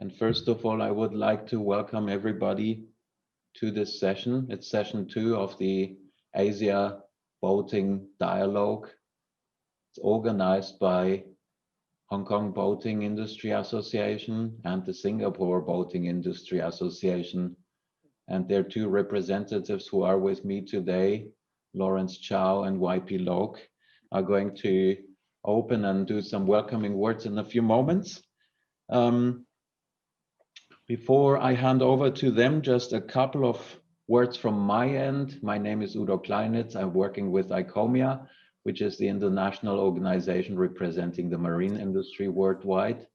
And first of all, I would like to welcome everybody to this session. It's session 2 of the Asia Boating Dialogue. It's organized by Hong Kong Boating Industry Association and the Singapore Boating Industry Association. And there are 2 representatives who are with me today, Lawrence Chow and YP Lok, are going to open and do some welcoming words in a few moments. Before I hand over to them, just a couple of words from my end. My name is Udo Kleinitz. I'm working with ICOMIA, which is the international organization representing the marine industry worldwide.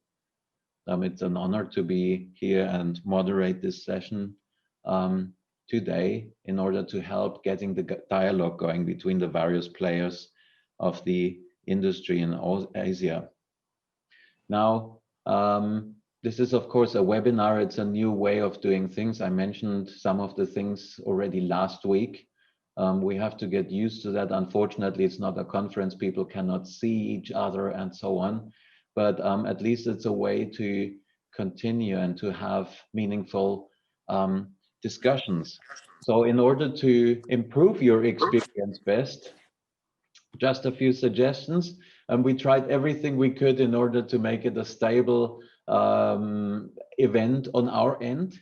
It's an honor to be here and moderate this session today in order to help getting the dialogue going between the various players of the industry in Asia. Now, this is of course a webinar. It's a new way of doing things. I mentioned some of the things already last week. We have to get used to that. Unfortunately, it's not a conference. People cannot see each other and so on. But at least it's a way to continue and to have meaningful discussions. So in order to improve your experience best, just a few suggestions. We tried everything we could in order to make it a stable event on our end.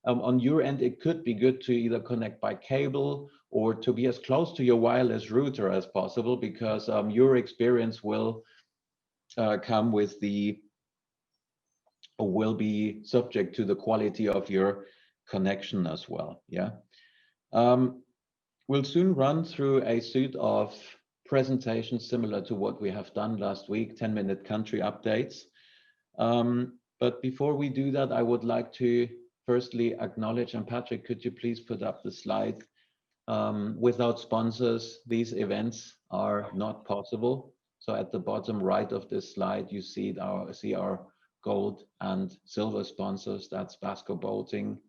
On your end, it could be good to either connect by cable or to be as close to your wireless router as possible, because your experience will come with the, or will be subject to the quality of your connection as well. Yeah. We'll soon run through a suite of presentations similar to what we have done last week, 10-minute country updates. But before we do that, I would like to firstly acknowledge, and Patrick, could you please put up the slide? Without sponsors, these events are not possible. So at the bottom right of this slide, you see our gold and silver sponsors. That's Basco Boating,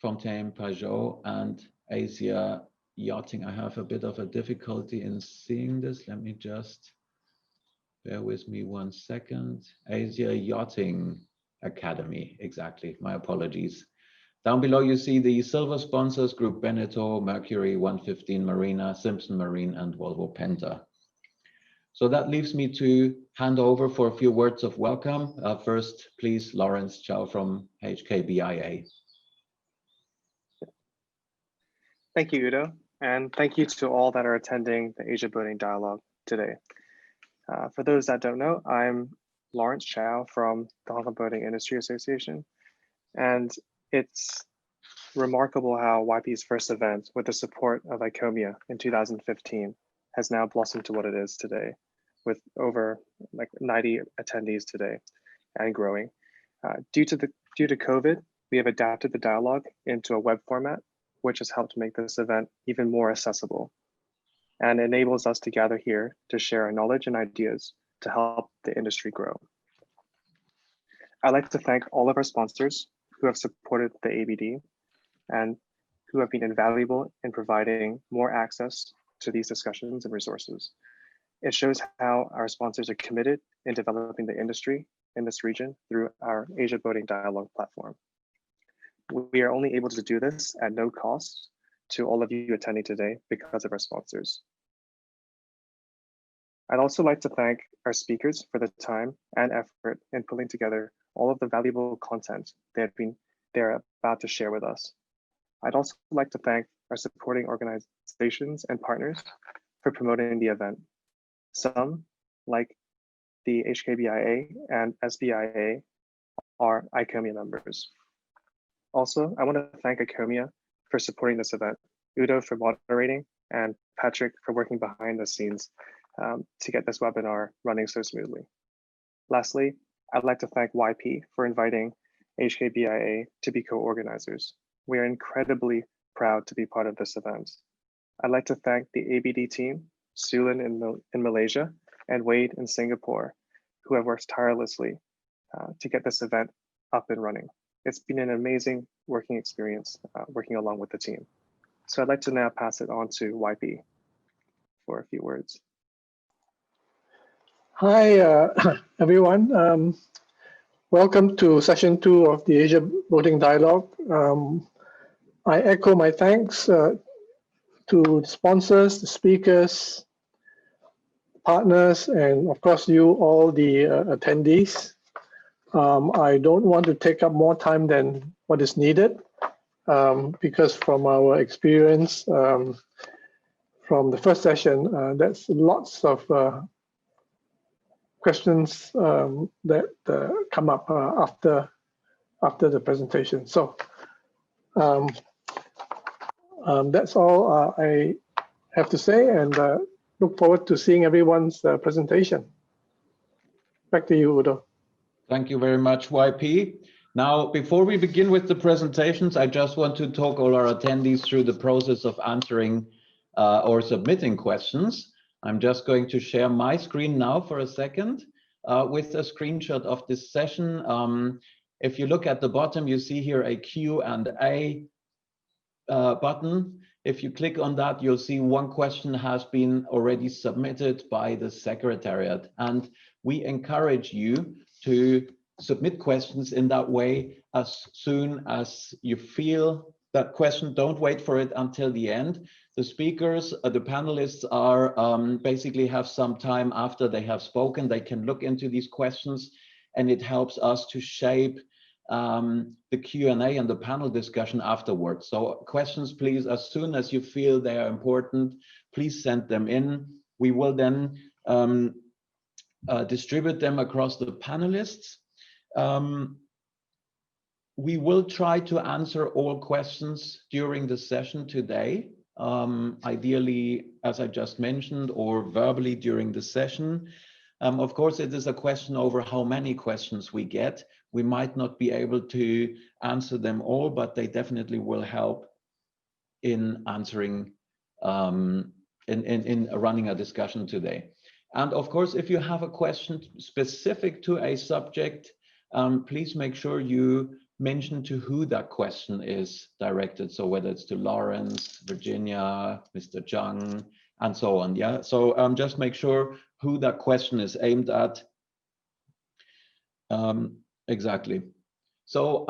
Fontaine Pajot, and Asia Yachting. I have a bit of a difficulty in seeing this. Let me just bear with me 1 second. Asia Yachting Academy, exactly. My apologies. Down below, you see the silver sponsors: Group Beneteau, Mercury, 115 Marina, Simpson Marine, and Volvo Penta. So that leaves me to hand over for a few words of welcome. First, please, Lawrence Chow from HKBIA. Thank you, Udo, and thank you to all that are attending the Asia Boating Dialogue today. For those that don't know, I'm Lawrence Chow from the Hong Kong Boating Industry Association, and it's remarkable how YP's first event with the support of ICOMIA in 2015 has now blossomed to what it is today, with over 90 attendees today and growing. Due to COVID, we have adapted the dialogue into a web format, which has helped make this event even more accessible and enables us to gather here to share our knowledge and ideas to help the industry grow. I'd like to thank all of our sponsors who have supported the ABD and who have been invaluable in providing more access to these discussions and resources. It shows how our sponsors are committed in developing the industry in this region through our Asia Boating Dialogue platform. We are only able to do this at no cost to all of you attending today because of our sponsors. I'd also like to thank our speakers for the time and effort in pulling together all of the valuable content they're about to share with us. I'd also like to thank our supporting organizations and partners for promoting the event. Some, like the HKBIA and SBIA, are ICOMIA members. Also, I want to thank ICOMIA for supporting this event, Udo for moderating, and Patrick for working behind the scenes to get this webinar running so smoothly. Lastly, I'd like to thank YP for inviting HKBIA to be co-organizers. We are incredibly proud to be part of this event. I'd like to thank the ABD team, Sulin in Malaysia and Wade in Singapore, who have worked tirelessly to get this event up and running. It's been an amazing working experience working along with the team. So I'd like to now pass it on to YP for a few words. Hi, everyone. Welcome to session 2 of the Asia Boating Dialogue. I echo my thanks to the sponsors, the speakers, partners, and of course you all the attendees. I don't want to take up more time than what is needed because from our experience from the first session, that's lots of questions that come up after the presentation. So that's all I have to say, and look forward to seeing everyone's presentation. Back to you, Udo. Thank you very much, YP. Now, before we begin with the presentations, I just want to talk all our attendees through the process of answering or submitting questions. I'm just going to share my screen now for a second with a screenshot of this session. If you look at the bottom, you see here a Q&A button. If you click on that, you'll see one question has been already submitted by the Secretariat. And we encourage you to submit questions in that way as soon as you feel that question. Don't wait for it until the end. The speakers, the panelists are basically have some time after they have spoken. They can look into these questions, and it helps us to shape the Q&A and the panel discussion afterwards. So questions, please, as soon as you feel they are important, please send them in. We will then distribute them across the panelists. We will try to answer all questions during the session today, ideally, as I just mentioned, or verbally during the session. Of course, it is a question over how many questions we get. We might not be able to answer them all, but they definitely will help in answering, in running a discussion today. And of course, if you have a question specific to a subject, please make sure you mention to who that question is directed. So whether it's to Lawrence, Virginia, Mr. Zheng, and so on. Yeah. So just make sure who that question is aimed at. Exactly. So,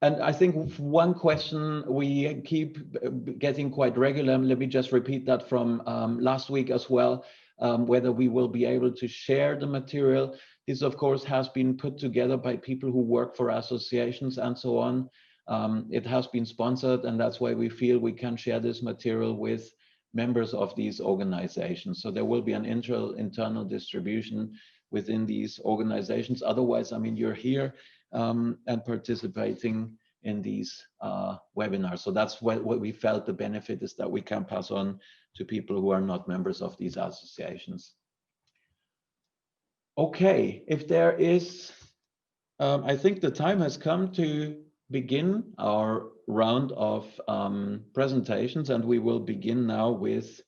and I think one question we keep getting quite regular, let me just repeat that from last week as well, whether we will be able to share the material. This, of course, has been put together by people who work for associations and so on. It has been sponsored, and that's why we feel we can share this material with members of these organizations. So there will be an internal distribution within these organizations. Otherwise, I mean, you're here and participating in these webinars. So that's what we felt the benefit is that we can pass on to people who are not members of these associations. Okay, if there is, I think the time has come to begin our round of presentations, and we will begin now with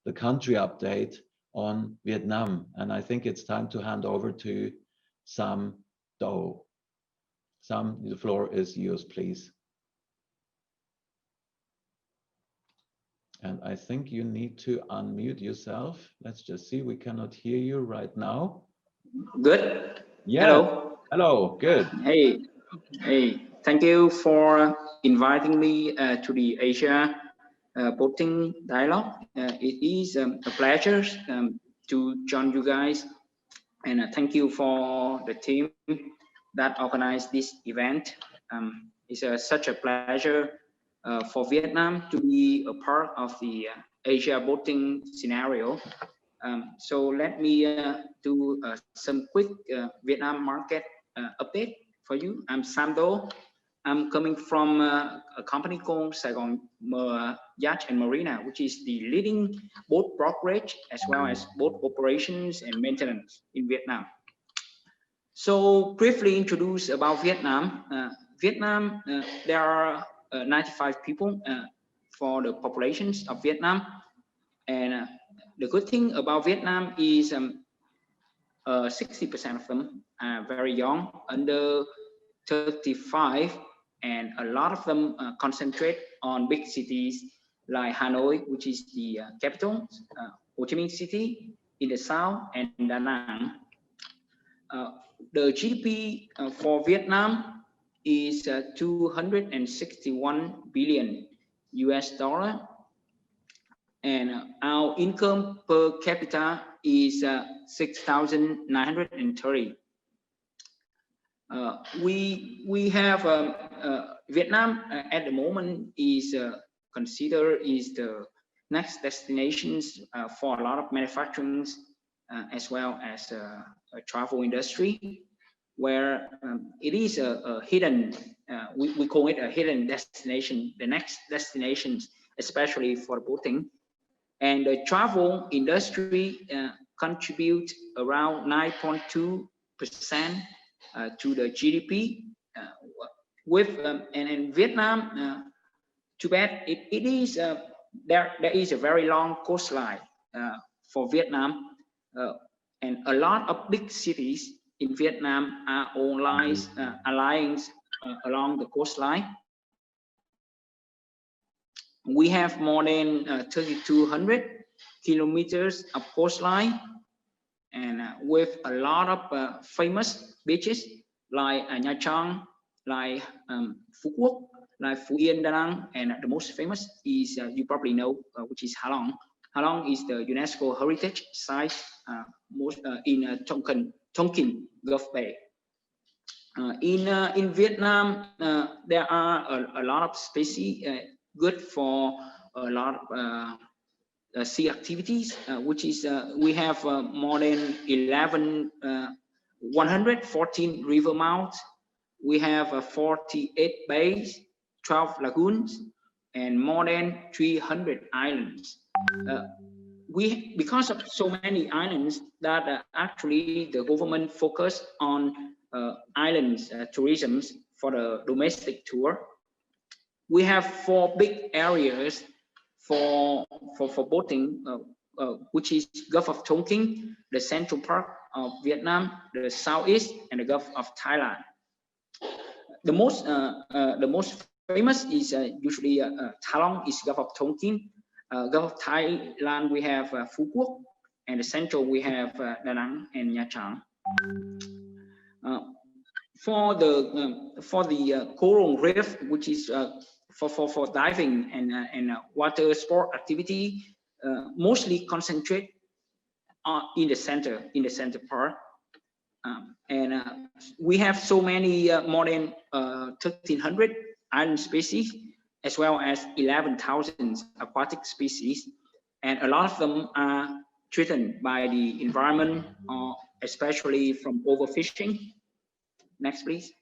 the country update on Vietnam. And I think it's time to hand over to Sam Do. Sam, the floor is yours, please. And I think you need to unmute yourself. Let's just see, we cannot hear you right now. Good. Yeah. Hello. Hello. Good. Hey. Thank you for inviting me to the Asia Boating Dialogue. It is a pleasure to join you guys, and thank you for the team that organized this event. It's such a pleasure for Vietnam to be a part of the Asia Boating scenario. So let me do some quick Vietnam market update for you. I'm Sam Do. I'm coming from a company called Saigon Yacht and Marina, which is the leading boat brokerage as well as boat operations and maintenance in Vietnam. So briefly introduce about Vietnam. Vietnam, there are 95 people for the populations of Vietnam. And the good thing about Vietnam is 60% of them are very young, under 35, and a lot of them concentrate on big cities like Hanoi, which is the capital, Ho Chi Minh City in the south, and Da Nang. the GDP for Vietnam is 261 billion US dollar, and our income per capita is 6,930. We have Vietnam at the moment is considered is the next destinations for a lot of manufacturing as well as a travel industry, where it is a hidden, we call it a hidden destination, the next destinations, especially for boating. And the travel industry contribute around 9.2% to the GDP. And in Vietnam, too bad it is there is a very long coastline for Vietnam, and a lot of big cities in Vietnam are online alliance along the coastline. We have more than 3,200 kilometers of coastline, and with a lot of famous beaches like Nha Trang, like Phú Quốc, like Phú Yên, Da Nang, and the most famous is you probably know, which is Ha Long. Ha Long is the UNESCO heritage site in Tonkin Gulf Bay. In Vietnam, there are a lot of species good for a lot of sea activities, which is we have more than 114 river mouths. We have 48 bays, 12 lagoons, and more than 300 islands. Because of so many islands that actually the government focused on islands tourism for the domestic tour. We have 4 big areas for boating, which is Gulf of Tonkin, the central part of Vietnam, the southeast, and the Gulf of Thailand. The most famous is usually Ha Long is Gulf of Tonkin. Gulf of Thailand we have Phú Quốc, and the central we have Da Nang and Nha Trang. For the coral reef, which is for diving and water sport activity, mostly concentrate in the center part, and we have so many more than 1,300 island species, as well as 11,000 aquatic species, and a lot of them are threatened by the environment, especially from overfishing. Next, please.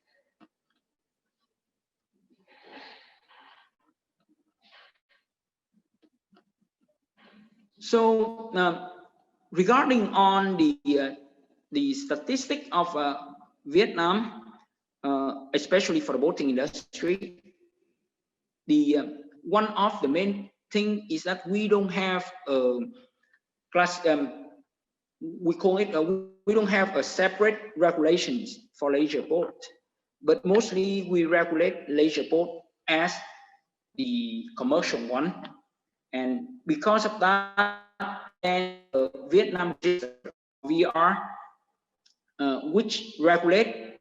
So regarding on the statistic of Vietnam, especially for the boating industry, the one of the main thing is that we don't have class. We call it we don't have a separate regulations for leisure boat, but mostly we regulate leisure boat as the commercial one, and because of that, and Vietnam VR, which regulate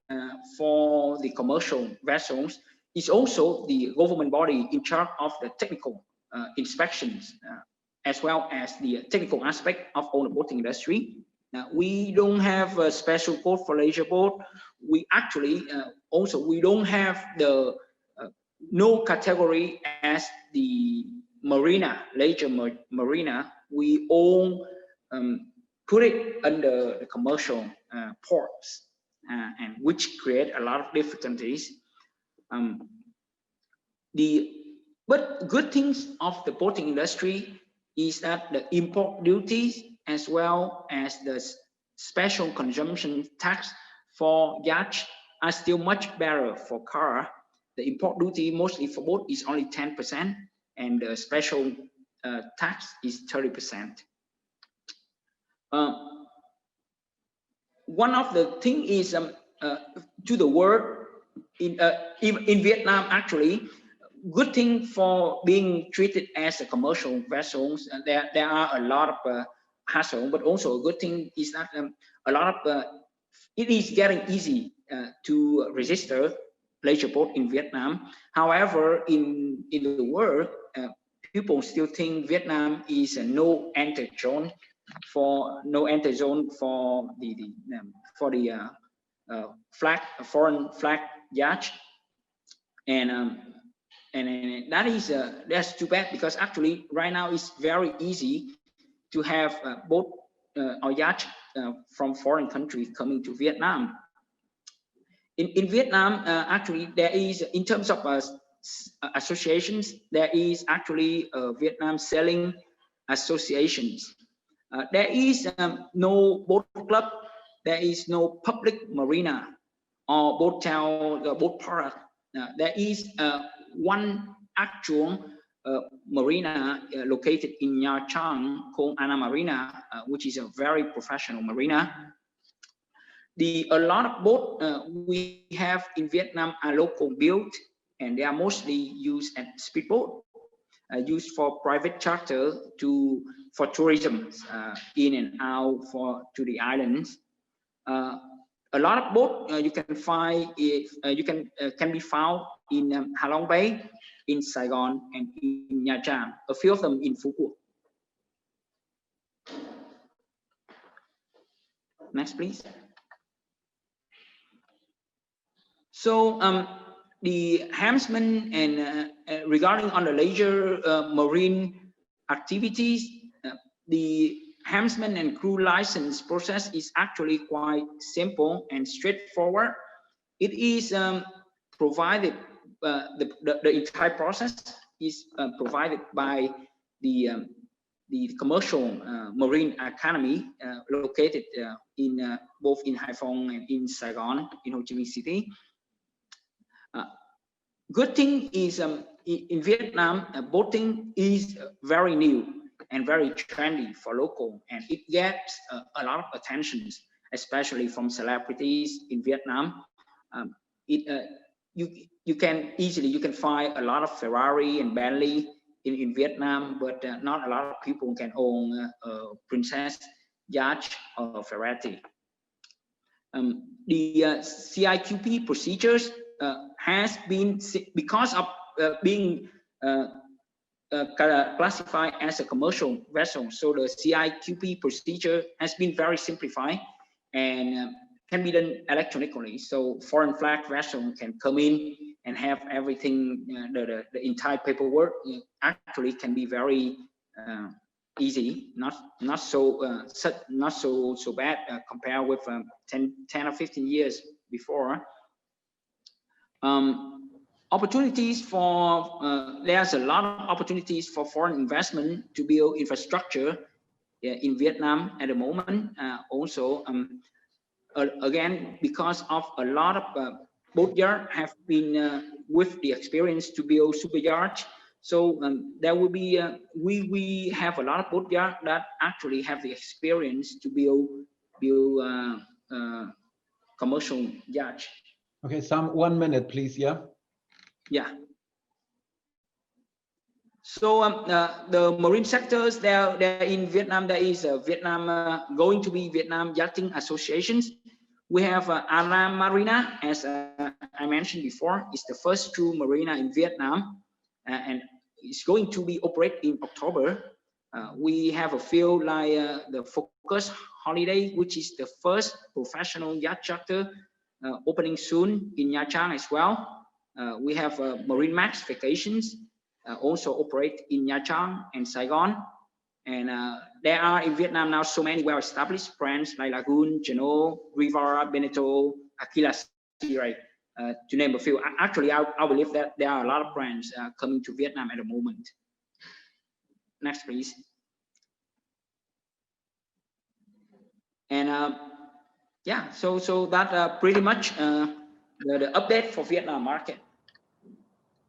for the commercial vessels, is also the government body in charge of the technical inspections, as well as the technical aspect of all the boating industry. We don't have a special code for leisure boat. We actually also we don't have the no category as the marina, leisure marina. We all put it under the commercial ports, and which create a lot of difficulties. But good things of the boating industry is that the import duties as well as the special consumption tax for yachts are still much better for car. The import duty mostly for boat is only 10%, and the special tax is 30%. One of the thing is to the world in Vietnam, actually, good thing for being treated as a commercial vessels. There are a lot of hassle, but also a good thing is that a lot of it is getting easy to register leisure boat in Vietnam. However, in the world, people still think Vietnam is a no entry zone for the foreign flag yacht, and that's too bad, because actually right now it's very easy to have boat or yacht from foreign countries coming to Vietnam. In Vietnam, actually there is, in terms of associations, there is actually Vietnam Sailing Associations. There is no boat club, there is no public marina or boat town, boat park. There is one actual marina located in Nha Trang called Ana Marina, which is a very professional marina. A lot of boats we have in Vietnam are local built, and they are mostly used as speedboat, used for private charter for tourism in and out to the islands. A lot of boats you can find can be found in Ha Long Bay, in Saigon, and in Nha Trang. A few of them in Phu Quoc. Next, please. So the enhancement and regarding on the leisure marine activities, the enhancement and crew license process is actually quite simple and straightforward. It is provided, the entire process is provided by the commercial marine academy located in both in Hải Phòng and in Saigon, in Ho Chi Minh City. Good thing is in Vietnam, boating is very new and very trendy for local, and it gets a lot of attention, especially from celebrities in Vietnam. You can find a lot of Ferrari and Bentley in Vietnam, but not a lot of people can own a Princess yacht or Ferrari. The CIQP procedures has been, because of being classified as a commercial vessel, so the CIQP procedure has been very simplified and can be done electronically. So foreign flag vessel can come in and have everything, the entire paperwork actually can be very easy, not so bad compared with 10 or 15 years before. Opportunities for there's a lot of opportunities for foreign investment to build infrastructure in Vietnam at the moment. Also, again, because of a lot of boat yard have been with the experience to build super yachts. So there will be we have a lot of boat yard that actually have the experience to build commercial yachts. Okay, Sam, 1 minute, please. Yeah. Yeah. So the marine sectors there in Vietnam, there is a going to be Vietnam Yachting Associations. We have Ana Marina, as I mentioned before, it's the first true marina in Vietnam, and it's going to be operated in October. We have a field like the Focus Holiday, which is the first professional yacht charter opening soon in Nha Trang as well. We have Marine Max Vacations, also operate in Nha Trang and Saigon. And there are in Vietnam now so many well-established brands like Lagoon, Geno, Rivara, Beneteau, Aquila Sea, right? To name a few. Actually, I believe that there are a lot of brands coming to Vietnam at the moment. Next, please. And yeah, so that pretty much the update for Vietnam market.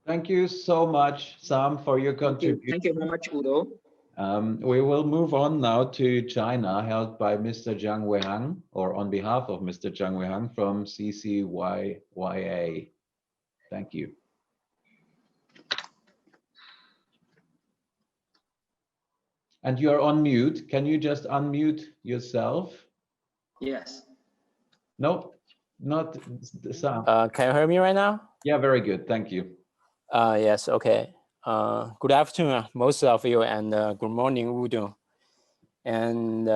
Thank you so much, Sam, for your contribution. Thank you very much, Udo. We will move on now to China, held by Mr. Zheng Weihang, or on behalf of Mr. Zheng Weihang from CCYYA. Thank you. And you're on mute. Can you just unmute yourself? Yes. No, not the sound. Can you hear me right now? Yeah, very good. Thank you. Yes, okay. Good afternoon, most of you, and good morning, Udo. And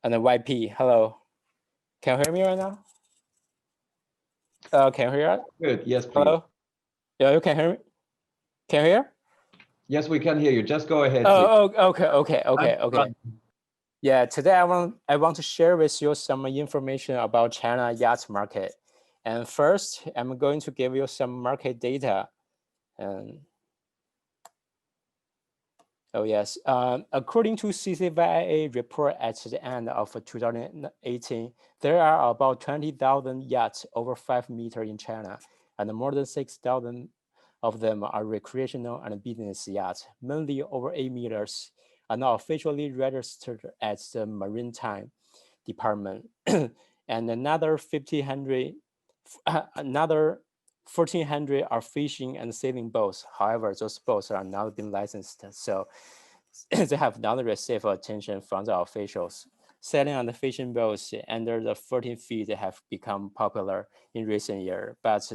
YP, hello. Can you hear me right now? Can you hear us? Good. Yes, please. Hello? Yeah, you can hear me? Can you hear? Yes, we can hear you. Just go ahead, please. Oh, okay. Yeah, today I want to share with you some information about China yacht market. And first, I'm going to give you some market data. And oh yes, according to CCBIA report at the end of 2018, there are about 20,000 yachts over 5 meters in China, and more than 6,000 of them are recreational and business yachts, mainly over 8 meters, are now officially registered at the Maritime Department, and another 1,400 are fishing and sailing boats. However, those boats are not being licensed, so they have not received attention from the officials. Sailing and fishing boats under the 14 feet have become popular in recent years, but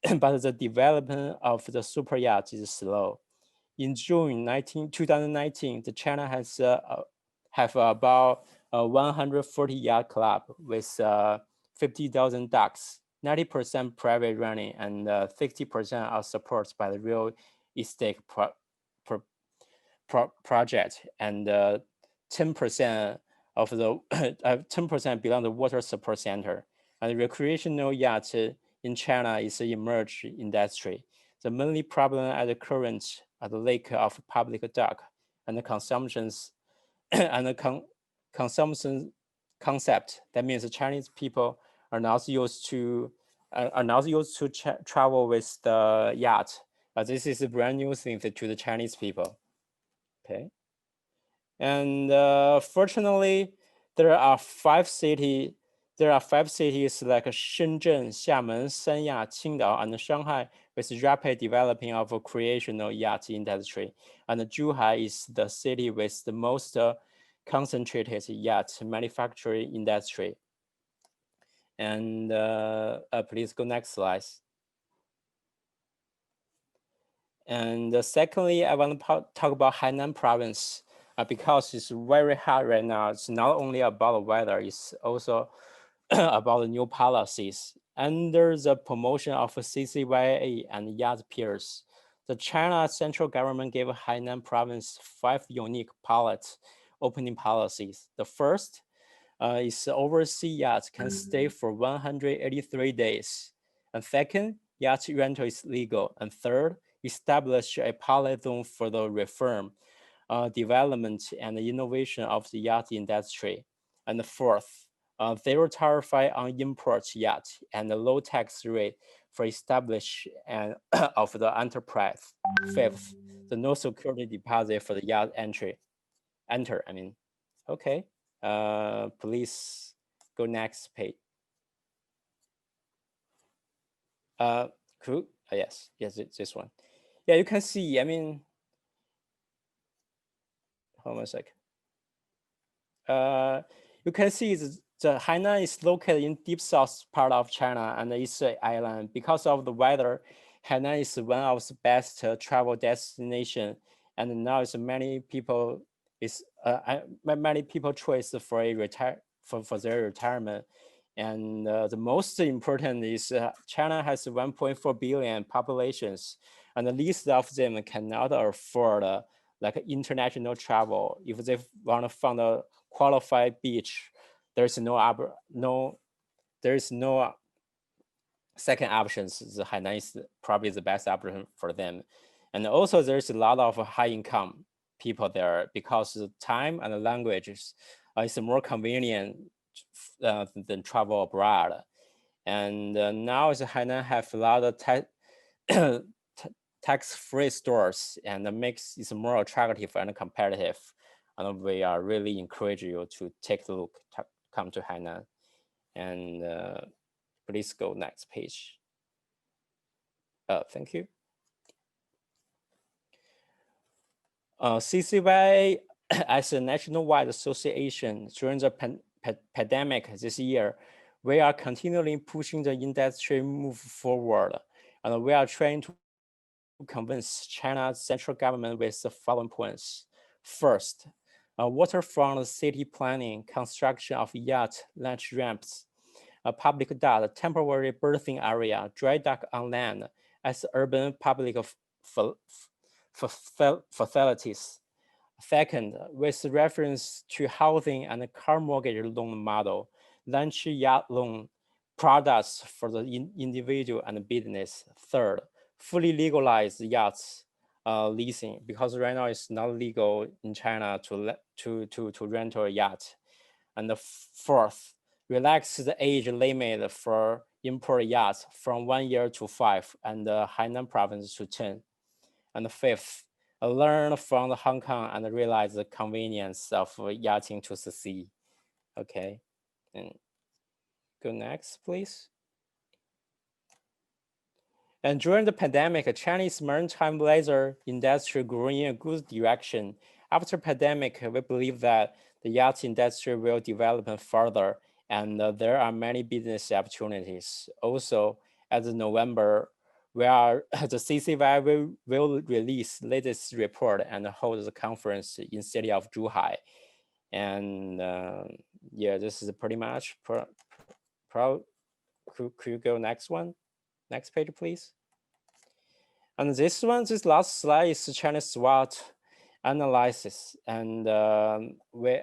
the development of the super yacht is slow. In June 2019, the China has have about 140 yacht club with 50,000 docks, 90% private running, and 60% are supported by the real estate project, and 10% of the 10% belong to water support center. And recreational yacht in China is an emerging industry. The mainly problem at the current are the lack of public dock and the consumptions and the consumption concept. That means the Chinese people are not used to travel with the yacht. But this is a brand new thing to the Chinese people. Okay. And fortunately, there are 5 cities like Shenzhen, Xiamen, Sanya, Qingdao, and Shanghai with rapid developing of a recreational yacht industry. And Zhuhai is the city with the most concentrated yacht manufacturing industry. And please go next slide. And secondly, I want to talk about Hainan province. Because it's very hot right now. It's not only about the weather, it's also about the new policies. Under the promotion of CCBIA and yacht peers, the China central government gave Hainan province 5 unique pilot opening policies. The first is overseas yachts can stay for 183 days. And second, yacht rental is legal. And third, establish a pilot zone for the reform, development and innovation of the yacht industry. And the fourth, zero tariff on import yacht and a low tax rate for establish and of the enterprise. Fifth, the no security deposit for the yacht enter. Okay. Please go next page. Cool. Yes, this one. Yeah, you can see. Hold on a sec. You can see the Hainan is located in deep south part of China, and it's an island. Because of the weather, Hainan is one of the best travel destination, and now it's many people choice for their retirement. And the most important is China has 1.4 billion populations, and the least of them cannot afford like international travel. If they want to find a qualified beach, there's no second options. The Hainan is probably the best option for them. And also there's a lot of high income people there because the time and the language is more convenient than travel abroad. And now the Hainan have a lot of tax-free stores, and the mix is more attractive and competitive. And we are really encourage you to take a look, come to Hainan. And please go next page. Thank you. CCBIA as a nationwide association during the pandemic this year, we are continually pushing the industry move forward, and we are trying to convince China's central government with the following points. First, waterfront city planning, construction of yacht launch ramps, a public dock, temporary berthing area, dry dock on land as urban public facilities. Second, with reference to housing and car mortgage loan model, launch yacht loan products for the individual and business. Third, fully legalized yachts leasing, because right now it's not legal in China to rent a yacht. And the fourth, relax the age limit for import yachts from 1 year to 5, and the Hainan province to 10. And the fifth, learn from the Hong Kong and realize the convenience of yachting to the sea. Okay, and go next, please. And during the pandemic, Chinese maritime leisure industry grew in a good direction. After pandemic, we believe that the yacht industry will develop further, and there are many business opportunities. Also, as of November, the CCBIA will release latest report and hold the conference in city of Zhuhai. And yeah, this is pretty much. Could you go next one? Next page, please. And this last slide is China's SWOT analysis, and we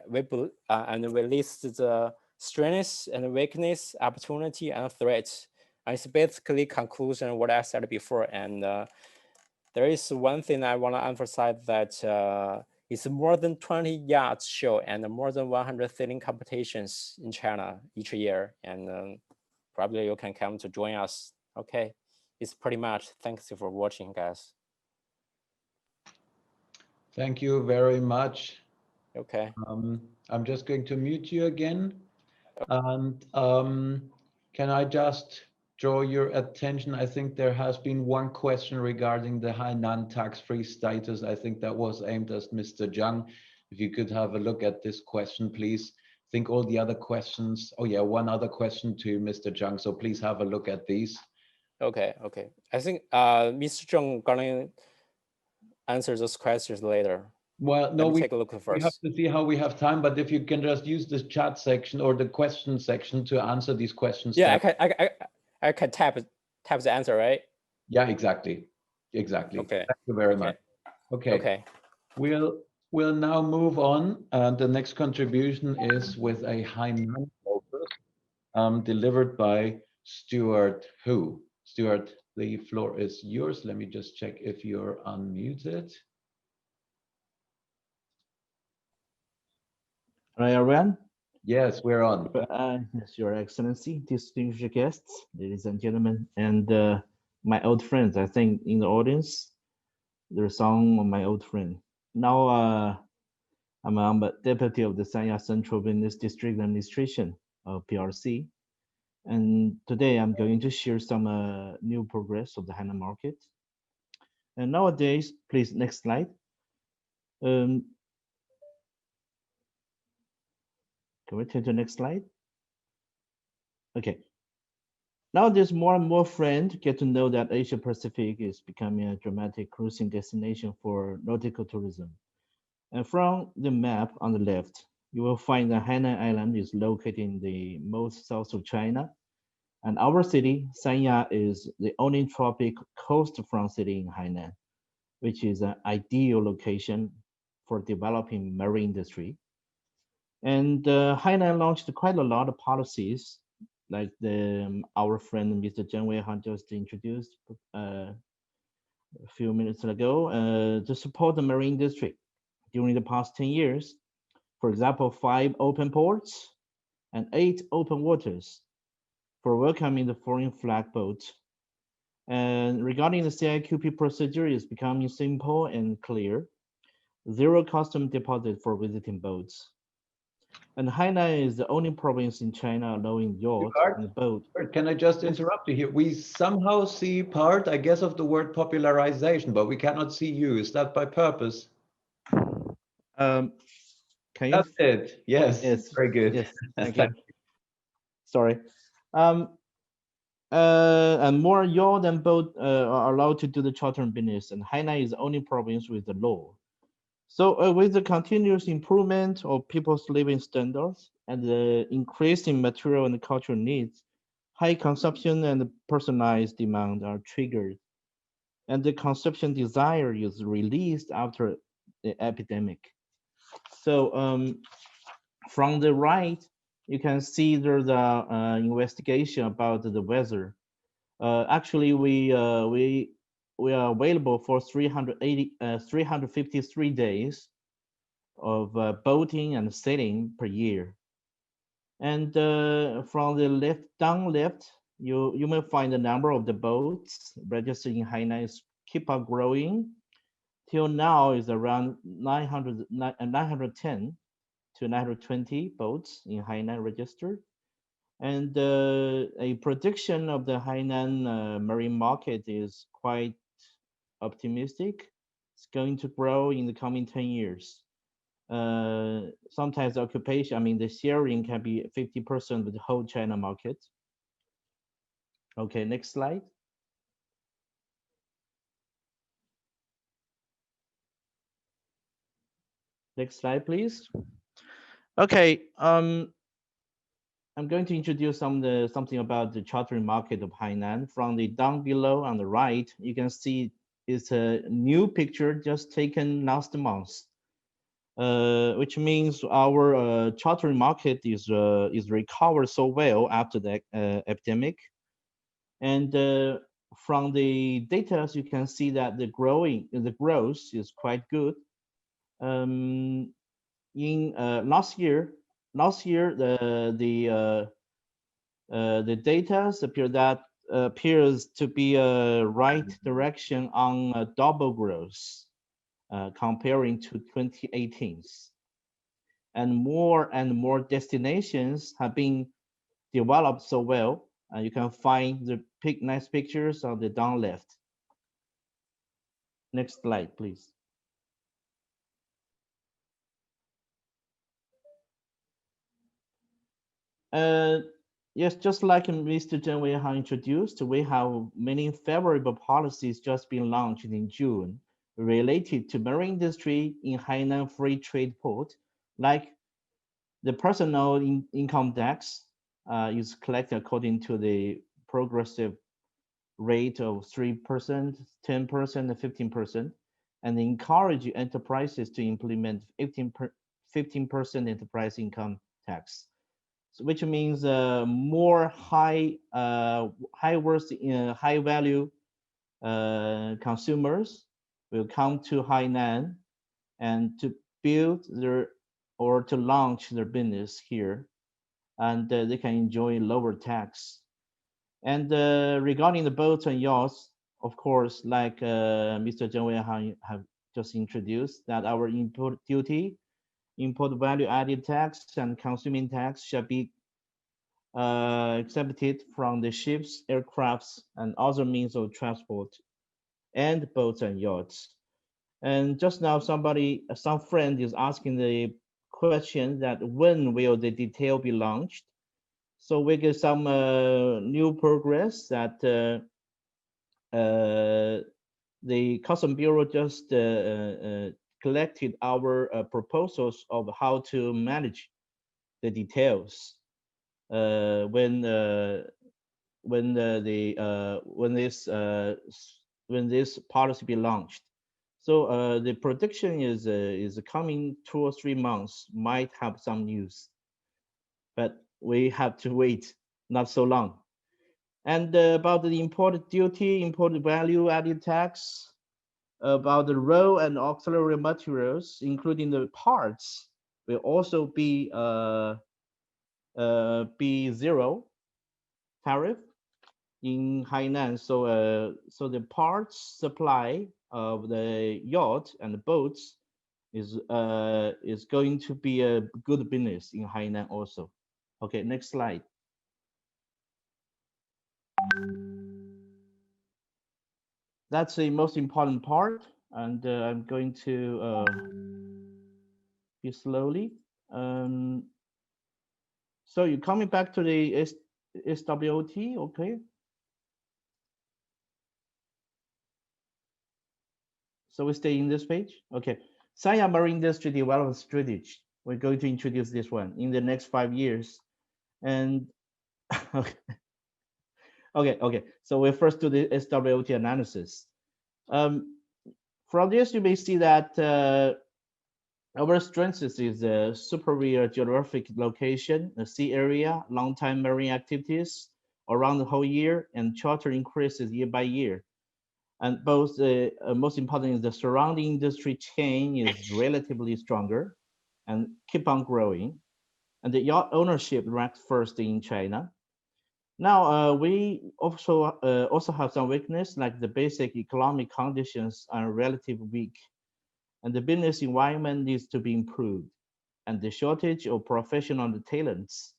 list the strengths and weakness, opportunity and threats. And it's basically conclusion what I said before. And there is one thing I want to emphasize, that it's more than 20 yacht show and more than 100 sailing competitions in China each year. And probably you can come to join us. Okay, it's pretty much. Thanks for watching, guys. Thank you very much. Okay. I'm just going to mute you again. And can I just draw your attention? I think there has been one question regarding the Hainan tax-free status. I think that was aimed at Mr. Zheng. If you could have a look at this question, please. I think all the other questions, oh yeah, one other question to Mr. Zheng. So please have a look at these. Okay. I think Mr. Zheng gonna answer those questions later. Well, no, we take a look first. We have to see how we have time, but if you can just use this chat section or the question section to answer these questions. Yeah, I can tap the answer, right? Yeah, exactly. Okay. Thank you very much. Okay. We'll now move on. The next contribution is with a Hainan focus, delivered by Stuart Hu. Stuart, the floor is yours. Let me just check if you're unmuted. Hi, everyone. Yes, we're on. Yes, Your Excellency, distinguished guests, ladies and gentlemen, and my old friends. I think in the audience, there's some of my old friend. Now, I'm a deputy of the Sanya Central Business District Administration of PRC. And today I'm going to share some new progress of the Hainan market. And nowadays, please, next slide. Can we turn to the next slide? Okay. Now there's more and more friends get to know that Asia Pacific is becoming a dramatic cruising destination for nautical tourism. And from the map on the left, you will find that Hainan Island is located in the most south of China. And our city, Sanya, is the only tropic coastfront city in Hainan, which is an ideal location for developing marine industry. And Hainan launched quite a lot of policies, like our friend Mr. Zheng Weihang just introduced a few minutes ago, to support the marine industry during the past 10 years. For example, 5 open ports and 8 open waters for welcoming the foreign flag boats. And regarding the CIQP procedure, is becoming simple and clear. 0 custom deposit for visiting boats. And Hainan is the only province in China allowing yacht and boat. Can I just interrupt you here? We somehow see part, I guess, of the word popularization, but we cannot see you. Is that by purpose? Can Can you? That's it. Yes. Yes. Very good. Yes. Thank you. Sorry. And more yacht and boat are allowed to do the chartering business, and Hainan is the only province with the law. So with the continuous improvement of people's living standards and the increase in material and cultural needs, high consumption and personalized demand are triggered, and the consumption desire is released after the epidemic. So from the right, you can see there's a investigation about the weather. Actually, we are available for 353 days of boating and sailing per year. And from the left down left, you may find the number of the boats registered in Hainan is keep on growing. Till now is around 910 to 920 boats in Hainan registered. And a prediction of the Hainan marine market is quite optimistic. It's going to grow in the coming 10 years. Sometimes the occupation, I mean, the sharing can be 50% with the whole China market. Okay, next slide. Next slide, please. Okay, I'm going to introduce something about the chartering market of Hainan. From the down below on the right, you can see it's a new picture just taken last month, which means our chartering market is recovered so well after the epidemic. And from the data, you can see that the growth is quite good. In last year, the data appears to be a right direction on double growth comparing to 2018. And more destinations have been developed so well. You can find the nice pictures on the down left. Next slide, please. Yes, just like Mr. Zheng Weihang introduced, we have many favorable policies just been launched in June related to marine industry in Hainan Free Trade Port, like the personal income tax is collected according to the progressive rate of 3%, 10%, and 15%, and encourage enterprises to implement 15% enterprise income tax. So which means more high worth, high value consumers will come to Hainan and to build or to launch their business here, and they can enjoy lower tax. And regarding the boats and yachts, of course, like Mr. Zheng Weihang have just introduced, that our import duty, import value added tax, and consuming tax shall be exempted from the ships, aircrafts, and other means of transport, and boats and yachts. And just now, some friend is asking the question that when will the detail be launched? So we get some new progress that the Customs Bureau just collected our proposals of how to manage the details when this policy be launched. So the prediction is coming 2 or 3 months might have some news, but we have to wait not so long. And about the imported duty, imported value added tax, about the raw and auxiliary materials, including the parts, will also be zero tariff in Hainan. So the parts supply of the yacht and the boats is going to be a good business in Hainan also. Okay, next slide. That's the most important part, and I'm going to be slowly. So you're coming back to the SWOT, okay? So we stay in this page, okay. Siam Marine Industry Development Strategy. We're going to introduce this one in the next 5 years, and okay. Okay. So we first do the SWOT analysis. From this, you may see that our strengths is a superior geographic location, the sea area, long-time marine activities around the whole year, and charter increases year by year. And both, most important is the surrounding industry chain is relatively stronger and keep on growing. And the yacht ownership ranks first in China. Now, we also have some weakness, like the basic economic conditions are relatively weak, and the business environment needs to be improved, and the shortage of professional talents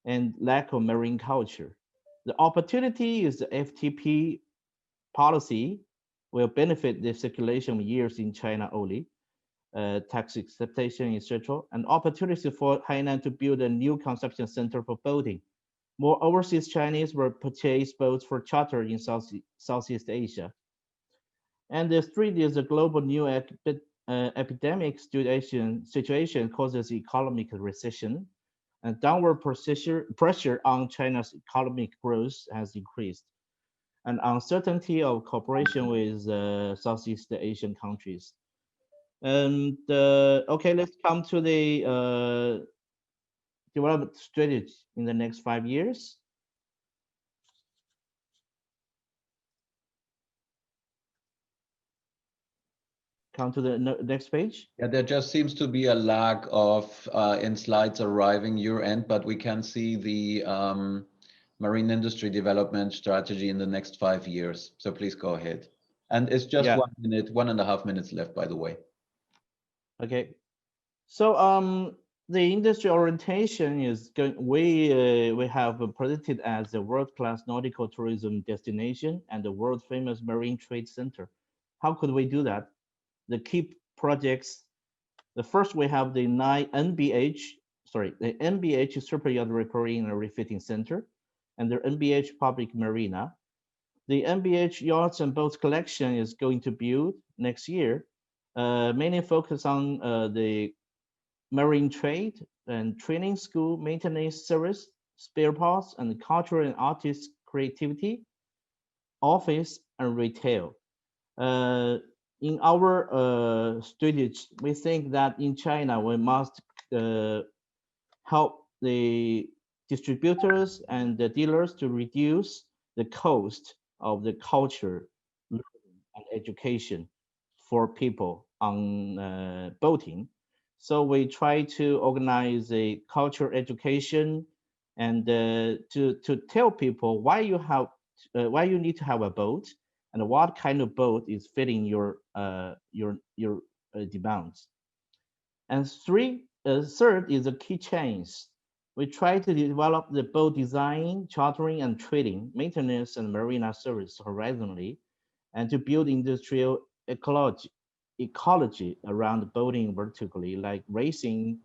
and lack of marine culture. The opportunity is the FTP policy will benefit the circulation of years in China only, tax acceptation, etc., and opportunity for Hainan to build a new consumption center for boating. More overseas Chinese will purchase boats for charter in Southeast Asia. And the third is a global new epidemic situation causes economic recession, and downward pressure on China's economic growth has increased, and uncertainty of cooperation with Southeast Asian countries. And okay, let's come to the development strategy in the next 5 years. Come to the next page. Yeah, there just seems to be a lack of in slides arriving your end, but we can see the marine industry development strategy in the next 5 years. So please go ahead. And it's just 1 minute, 1.5 minutes left, by the way. Okay. So the industry orientation is going. We have predicted as a world-class nautical tourism destination and the world-famous marine trade center. How could we do that? The key projects. The first, we have the NBH Super Yacht Repairing and Refitting Center, and the NBH Public Marina. The NBH Yachts and Boats collection is going to build next year, mainly focus on the marine trade and training school, maintenance service, spare parts, and cultural and artist creativity, office, and retail. In our strategy, we think that in China, we must help the distributors and the dealers to reduce the cost of the culture and education for people on boating. So we try to organize a culture education and to tell people why you need to have a boat and what kind of boat is fitting your demands. And third is the key chains. We try to develop the boat design, chartering, and trading, maintenance, and marina service horizontally, and to build industrial ecology around boating vertically, like racing,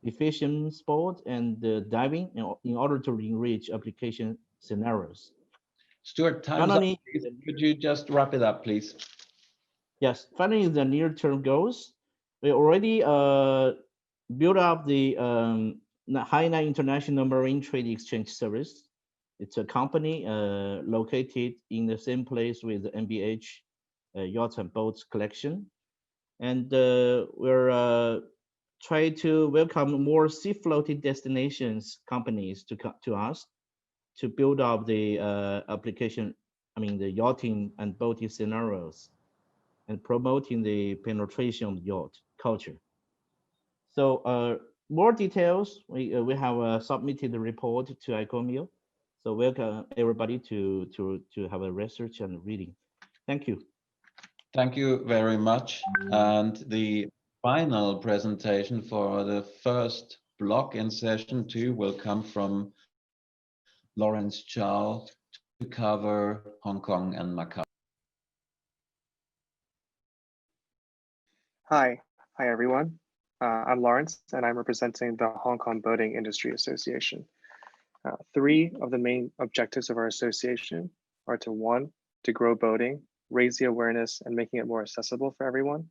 efficient sport, and diving, in order to enrich application scenarios. Stuart, time's up. Could you just wrap it up, please? Yes, finally, the near-term goals. We already built up the Hainan International Marine Trade Exchange Service. It's a company located in the same place with the NBH Yachts and Boats collection. And we're trying to welcome more sea-floating destinations companies to us to build up the application, the yachting and boating scenarios, and promoting the penetration of yacht culture. So more details, we have submitted the report to ICOMIA. So welcome everybody to have a research and reading. Thank you. Thank you very much. And the final presentation for the first block in session 2 will come from Lawrence Chow to cover Hong Kong and Macau. Hi everyone. I'm Lawrence, and I'm representing the Hong Kong Boating Industry Association. 3 of the main objectives of our association are to 1, to grow boating, raise the awareness and making it more accessible for everyone.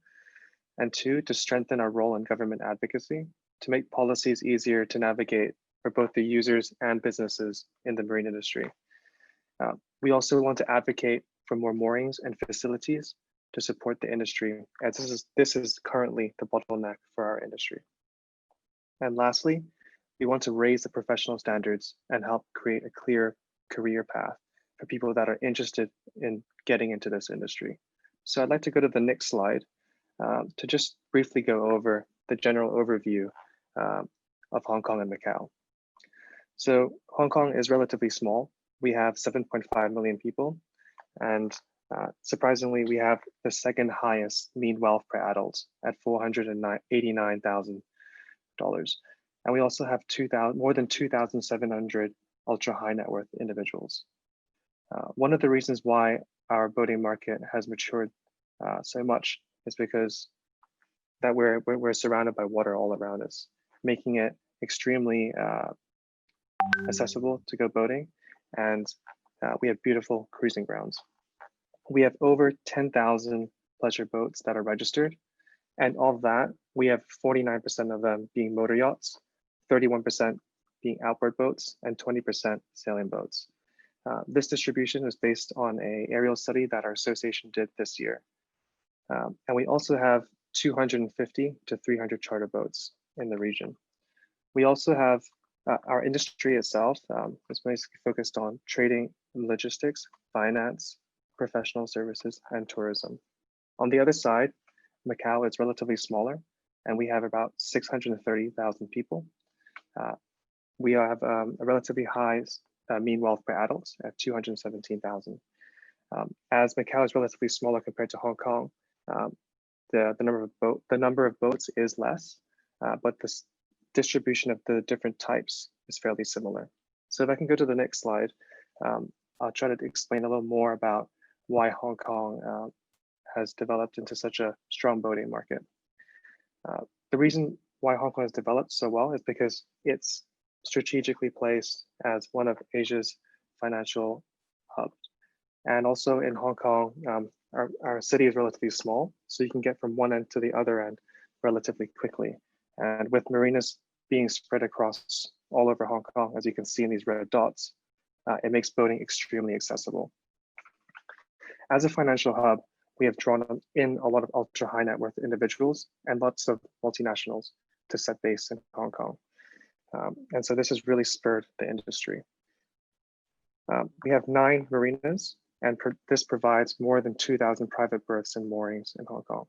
And 2, to strengthen our role in government advocacy, to make policies easier to navigate for both the users and businesses in the marine industry. We also want to advocate for more moorings and facilities to support the industry, as this is currently the bottleneck for our industry. And lastly, we want to raise the professional standards and help create a clear career path for people that are interested in getting into this industry. So I'd like to go to the next slide to just briefly go over the general overview of Hong Kong and Macau. So Hong Kong is relatively small. We have 7.5 million people, and surprisingly, we have the second highest mean wealth per adult at $489,000. And we also have more than 2,700 ultra high net worth individuals. One of the reasons why our boating market has matured so much is because that we're surrounded by water all around us, making it extremely accessible to go boating, and we have beautiful cruising grounds. We have over 10,000 pleasure boats that are registered, and of that, we have 49% of them being motor yachts, 31% being outboard boats, and 20% sailing boats. This distribution is based on an aerial study that our association did this year. And we also have 250 to 300 charter boats in the region. We also have our industry itself is basically focused on trading and logistics, finance, professional services, and tourism. On the other side, Macau is relatively smaller, and we have about 630,000 people. We have a relatively high mean wealth per adult at 217,000. As Macau is relatively smaller compared to Hong Kong, the number of boats is less, but the distribution of the different types is fairly similar. So if I can go to the next slide, I'll try to explain a little more about why Hong Kong has developed into such a strong boating market. The reason why Hong Kong has developed so well is because it's strategically placed as one of Asia's financial hubs. And also in Hong Kong, our city is relatively small, so you can get from one end to the other end relatively quickly. And with marinas being spread across all over Hong Kong, as you can see in these red dots, it makes boating extremely accessible. As a financial hub, we have drawn in a lot of ultra high net worth individuals and lots of multinationals to set base in Hong Kong. And so this has really spurred the industry. We have 9 marinas, and this provides more than 2,000 private berths and moorings in Hong Kong.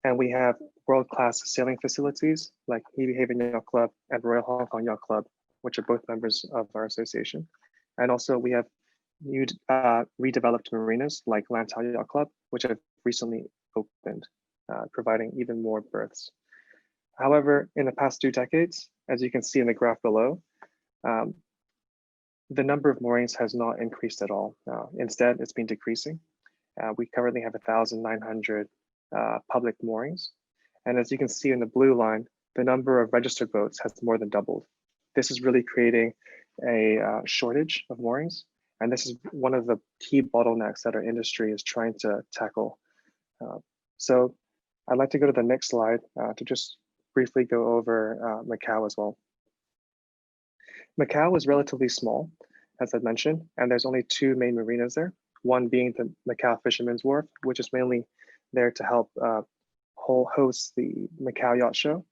And we have world-class sailing facilities like Hebe Haven Yacht Club and Royal Hong Kong Yacht Club, which are both members of our association. And also we have new redeveloped marinas like Lantau Yacht Club, which have recently opened, providing even more berths. However, in the past 2 decades, as you can see in the graph below, the number of moorings has not increased at all. Instead, it's been decreasing. We currently have 1,900 public moorings. And as you can see in the blue line, the number of registered boats has more than doubled. This is really creating a shortage of moorings. And this is one of the key bottlenecks that our industry is trying to tackle. So I'd like to go to the next slide to just briefly go over Macau as well. Macau is relatively small, as I mentioned, and there's only 2 main marinas there. One being the Macau Fisherman's Wharf, which is mainly there to help host the Macau Yacht Show.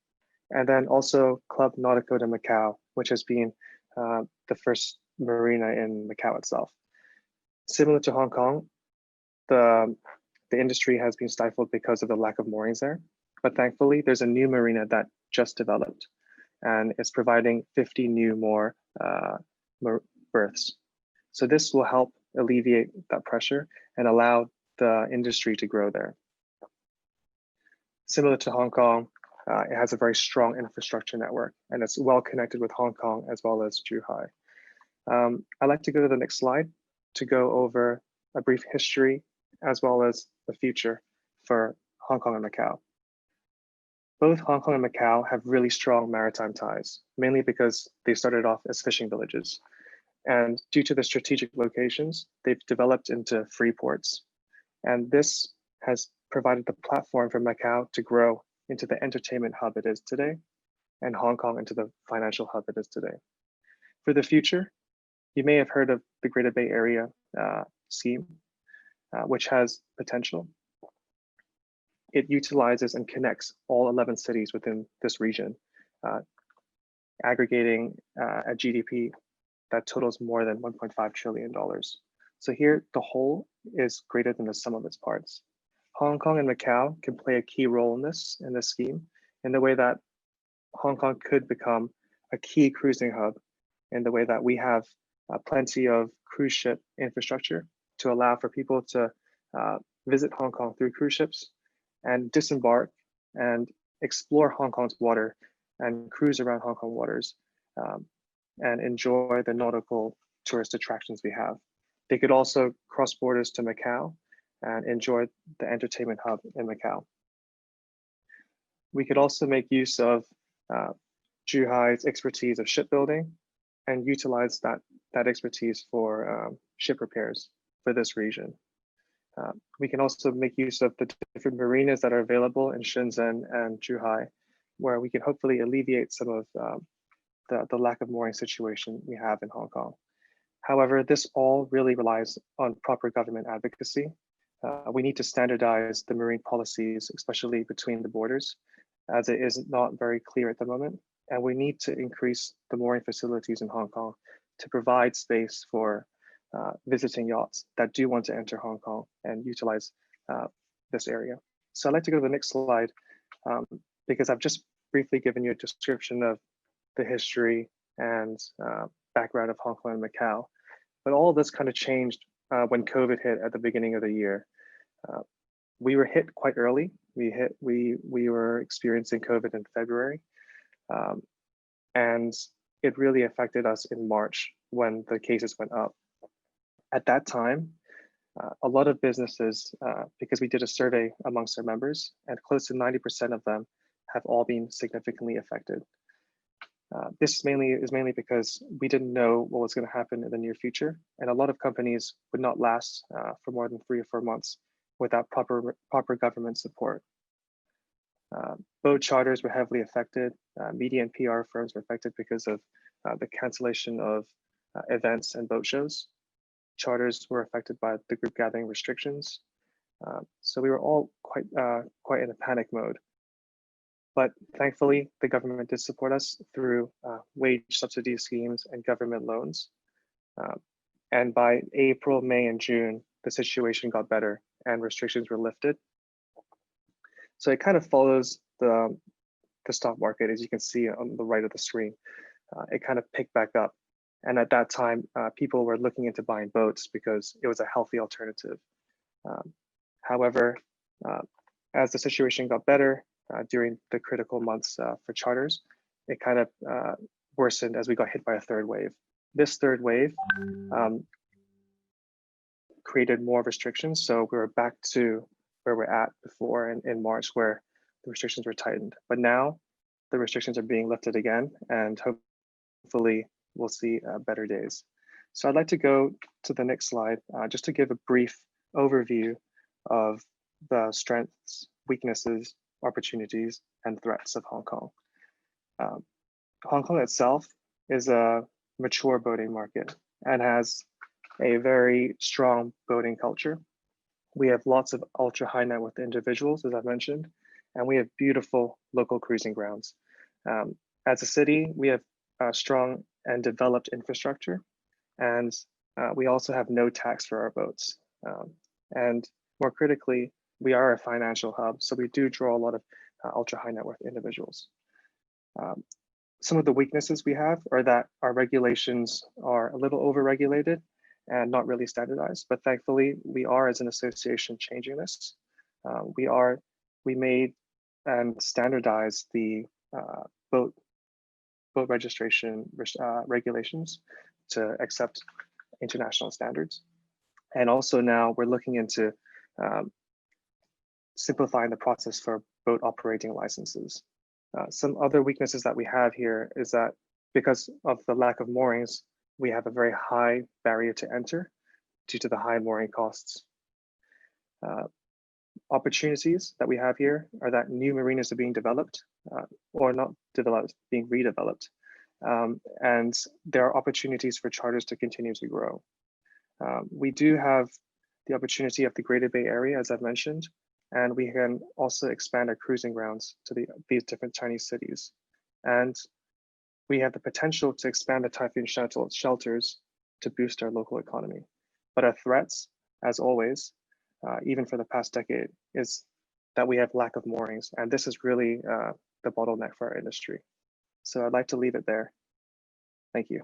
And then also Club Nautico de Macau, which has been the first marina in Macau itself. Similar to Hong Kong, the industry has been stifled because of the lack of moorings there. But thankfully, there's a new marina that just developed, and it's providing 50 new more berths. So this will help alleviate that pressure and allow the industry to grow there. Similar to Hong Kong, it has a very strong infrastructure network, and it's well connected with Hong Kong as well as Zhuhai. I'd like to go to the next slide to go over a brief history as well as the future for Hong Kong and Macau. Both Hong Kong and Macau have really strong maritime ties, mainly because they started off as fishing villages. And due to the strategic locations, they've developed into free ports. And this has provided the platform for Macau to grow into the entertainment hub it is today, and Hong Kong into the financial hub it is today. For the future, you may have heard of the Greater Bay Area scheme, which has potential. It utilizes and connects all 11 cities within this region, aggregating a GDP that totals more than $1.5 trillion. So here, the whole is greater than the sum of its parts. Hong Kong and Macau can play a key role in this scheme, in the way that Hong Kong could become a key cruising hub, in the way that we have plenty of cruise ship infrastructure to allow for people to visit Hong Kong through cruise ships and disembark and explore Hong Kong's water and cruise around Hong Kong waters and enjoy the nautical tourist attractions we have. They could also cross borders to Macau and enjoy the entertainment hub in Macau. We could also make use of Zhuhai's expertise of shipbuilding and utilize that expertise for ship repairs for this region. We can also make use of the different marinas that are available in Shenzhen and Zhuhai, where we can hopefully alleviate some of the lack of mooring situation we have in Hong Kong. However, this all really relies on proper government advocacy. We need to standardize the marine policies, especially between the borders, as it is not very clear at the moment. And we need to increase the mooring facilities in Hong Kong to provide space for visiting yachts that do want to enter Hong Kong and utilize this area. So I'd like to go to the next slide because I've just briefly given you a description of the history and background of Hong Kong and Macau. But all of this kind of changed when COVID hit at the beginning of the year. We were hit quite early. We were experiencing COVID in February. And it really affected us in March when the cases went up. At that time, a lot of businesses, because we did a survey amongst our members, and close to 90% of them have all been significantly affected. This is mainly because we didn't know what was going to happen in the near future, and a lot of companies would not last for more than 3 or 4 months without proper government support. Boat charters were heavily affected. Media and PR firms were affected because of the cancellation of events and boat shows. Charters were affected by the group gathering restrictions. So we were all quite in a panic mode. But thankfully, the government did support us through wage subsidy schemes and government loans. And by April, May, and June, the situation got better and restrictions were lifted. So it kind of follows the stock market, as you can see on the right of the screen. It kind of picked back up. And at that time, people were looking into buying boats because it was a healthy alternative. However, as the situation got better during the critical months for charters, it kind of worsened as we got hit by a third wave. This third wave created more restrictions. So we were back to where we're at before in March, where the restrictions were tightened. But now the restrictions are being lifted again, and hopefully we'll see better days. So I'd like to go to the next slide just to give a brief overview of the strengths, weaknesses, opportunities, and threats of Hong Kong. Hong Kong itself is a mature boating market and has a very strong boating culture. We have lots of ultra high net worth individuals, as I mentioned, and we have beautiful local cruising grounds. As a city, we have strong and developed infrastructure, and we also have no tax for our boats. And more critically, we are a financial hub, so we do draw a lot of ultra high net worth individuals. Some of the weaknesses we have are that our regulations are a little over-regulated and not really standardized, but thankfully we are, as an association, changing this. We made and standardized the boat registration regulations to accept international standards. And also now we're looking into simplifying the process for boat operating licenses. Some other weaknesses that we have here is that because of the lack of moorings, we have a very high barrier to enter due to the high mooring costs. Opportunities that we have here are that new marinas are being developed, or not developed, being redeveloped. And there are opportunities for charters to continue to grow. We do have the opportunity of the Greater Bay Area, as I've mentioned, and we can also expand our cruising grounds to these different Chinese cities. And we have the potential to expand the typhoon shelters to boost our local economy. But our threats, as always, even for the past decade, is that we have lack of moorings. And this is really the bottleneck for our industry. So I'd like to leave it there. Thank you.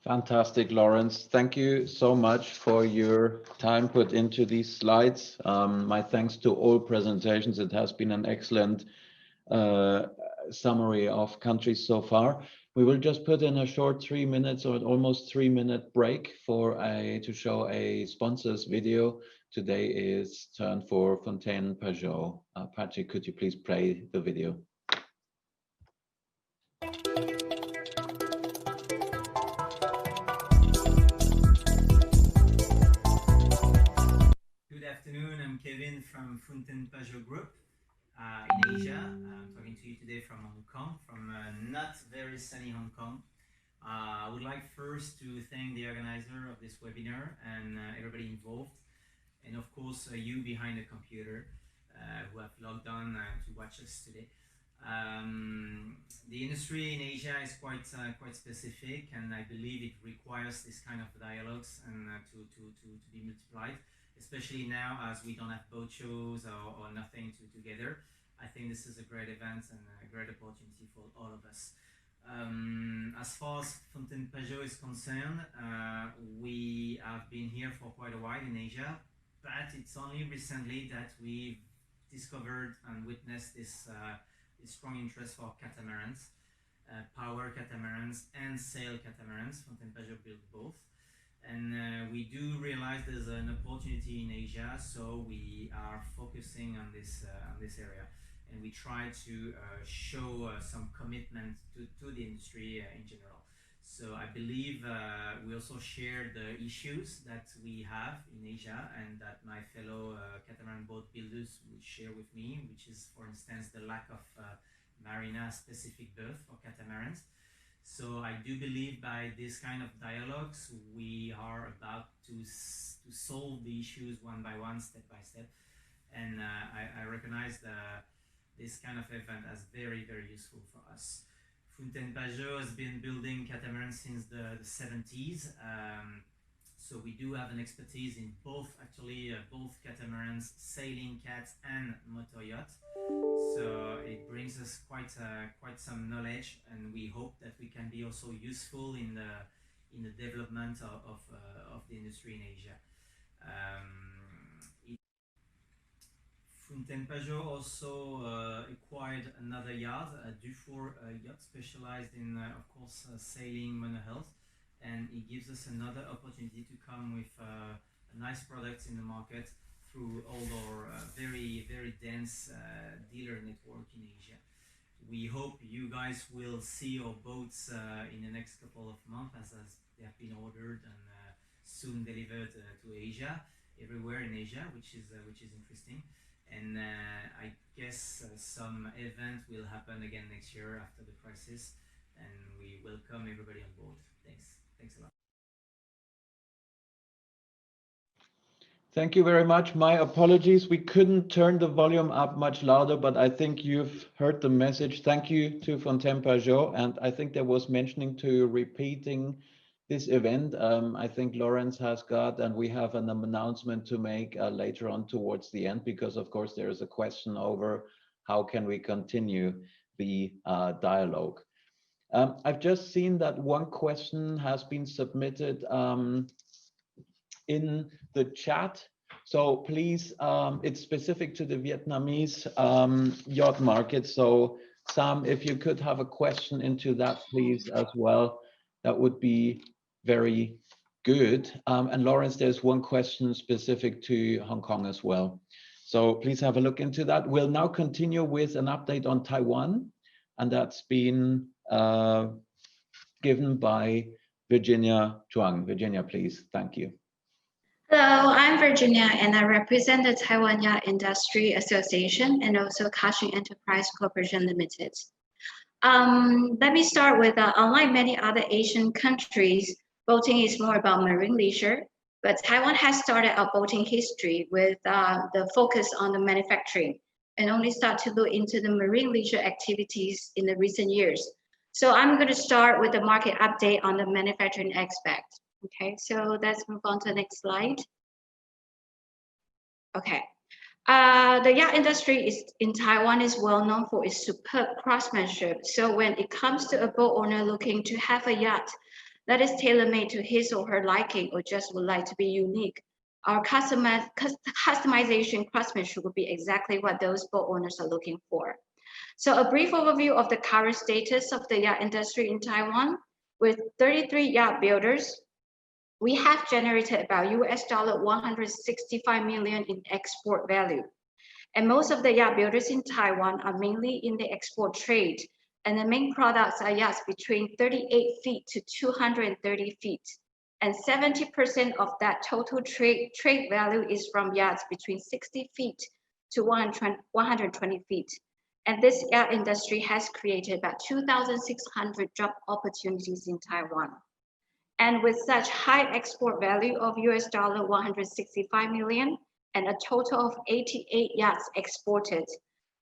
Fantastic, Lawrence. Thank you so much for your time put into these slides. My thanks to all presentations. It has been an excellent summary of countries so far. We will just put in a short 3 minutes or almost 3-minute break to show a sponsor's video. Today is turn for Fontaine Pajot. Patrick, could you please play the video? Good afternoon, I'm Kevin from Fontaine Pajot Group in Asia. I'm talking to you today from Hong Kong, from not very sunny Hong Kong. I would like first to thank the organizer of this webinar and everybody involved, and of course you behind the computer who have logged on to watch us today. The industry in Asia is quite specific, and I believe it requires this kind of dialogues and to be multiplied, especially now as we don't have boat shows or nothing together. I think this is a great event and a great opportunity for all of us. As far as Fontaine Pajot is concerned, we have been here for quite a while in Asia, but it's only recently that we've discovered and witnessed this strong interest for catamarans, power catamarans and sail catamarans. Fontaine Pajot built both. And we do realize there's an opportunity in Asia, so we are focusing on this area, and we try to show some commitment to the industry in general. So I believe we also share the issues that we have in Asia and that my fellow catamaran boat builders would share with me, which is, for instance, the lack of marina-specific berth for catamarans. So I do believe by this kind of dialogues, we are about to solve the issues one by one, step by step. And I recognize this kind of event as very, very useful for us. Fontaine Pajot has been building catamarans since the 70s. So we do have an expertise in both catamarans, sailing cats and motor yacht. So it brings us quite some knowledge, and we hope that we can be also useful in the development of the industry in Asia. Fontaine Pajot also acquired another yard, a Dufour yacht specialized in, of course, sailing monohulls, and it gives us another opportunity to come with nice products in the market through all our very, very dense dealer network in Asia. We hope you guys will see our boats in the next couple of months as they have been ordered and soon delivered to Asia, everywhere in Asia, which is interesting. And I guess some event will happen again next year after the crisis, and we welcome everybody on board. Thanks a lot. Thank you very much. My apologies. We couldn't turn the volume up much louder, but I think you've heard the message. Thank you to Fontaine Pajot. And I think there was mentioning to repeating this event. I think Lawrence has got, and we have an announcement to make later on towards the end, because of course there is a question over how can we continue the dialogue. I've just seen that one question has been submitted in the chat. So please, it's specific to the Vietnamese yacht market. So Sam, if you could have a question into that, please, as well, that would be very good. And Lawrence, there's one question specific to Hong Kong as well. So please have a look into that. We'll now continue with an update on Taiwan, and that's been given by Virginia Chuang. Virginia, please. Thank you. Hello, I'm Virginia, and I represent the Taiwan Yacht Industry Association and also Ka-Shing Enterprise Corporation Limited. Let me start with, unlike many other Asian countries, boating is more about marine leisure, but Taiwan has started our boating history with the focus on the manufacturing and only start to look into the marine leisure activities in the recent years. So I'm going to start with the market update on the manufacturing aspect. Okay, so let's move on to the next slide. Okay. The yacht industry in Taiwan is well known for its superb craftsmanship. So when it comes to a boat owner looking to have a yacht that is tailor-made to his or her liking or just would like to be unique, our customization craftsmanship would be exactly what those boat owners are looking for. So a brief overview of the current status of the yacht industry in Taiwan. With 33 yacht builders, we have generated about $165 million in export value. And most of the yacht builders in Taiwan are mainly in the export trade. And the main products are yachts between 38 feet to 230 feet. And 70% of that total trade value is from yachts between 60 feet to 120 feet. And this yacht industry has created about 2,600 job opportunities in Taiwan. And with such high export value of $165 million and a total of 88 yachts exported,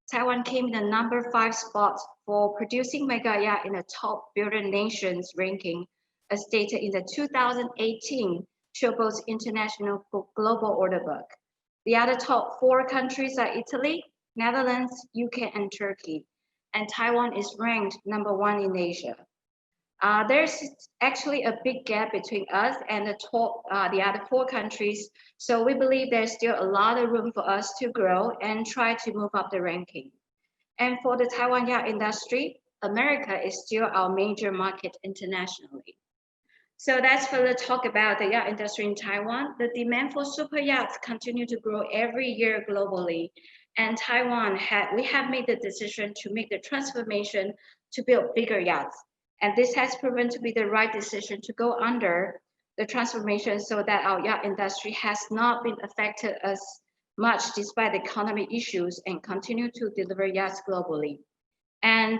Taiwan came in the #5 spot for producing mega yacht in the top builder nations ranking, as stated in the 2018 Showboat's International Global Order Book. The other top 4 countries are Italy, Netherlands, UK, and Turkey. And Taiwan is ranked #1 in Asia. There's actually a big gap between us and the other 4 countries. So we believe there's still a lot of room for us to grow and try to move up the ranking. And for the Taiwan yacht industry, America is still our major market internationally. So that's for the talk about the yacht industry in Taiwan. The demand for super yachts continue to grow every year globally. And Taiwan, we have made the decision to make the transformation to build bigger yachts. And this has proven to be the right decision to go under the transformation so that our yacht industry has not been affected as much despite the economic issues and continue to deliver yachts globally. And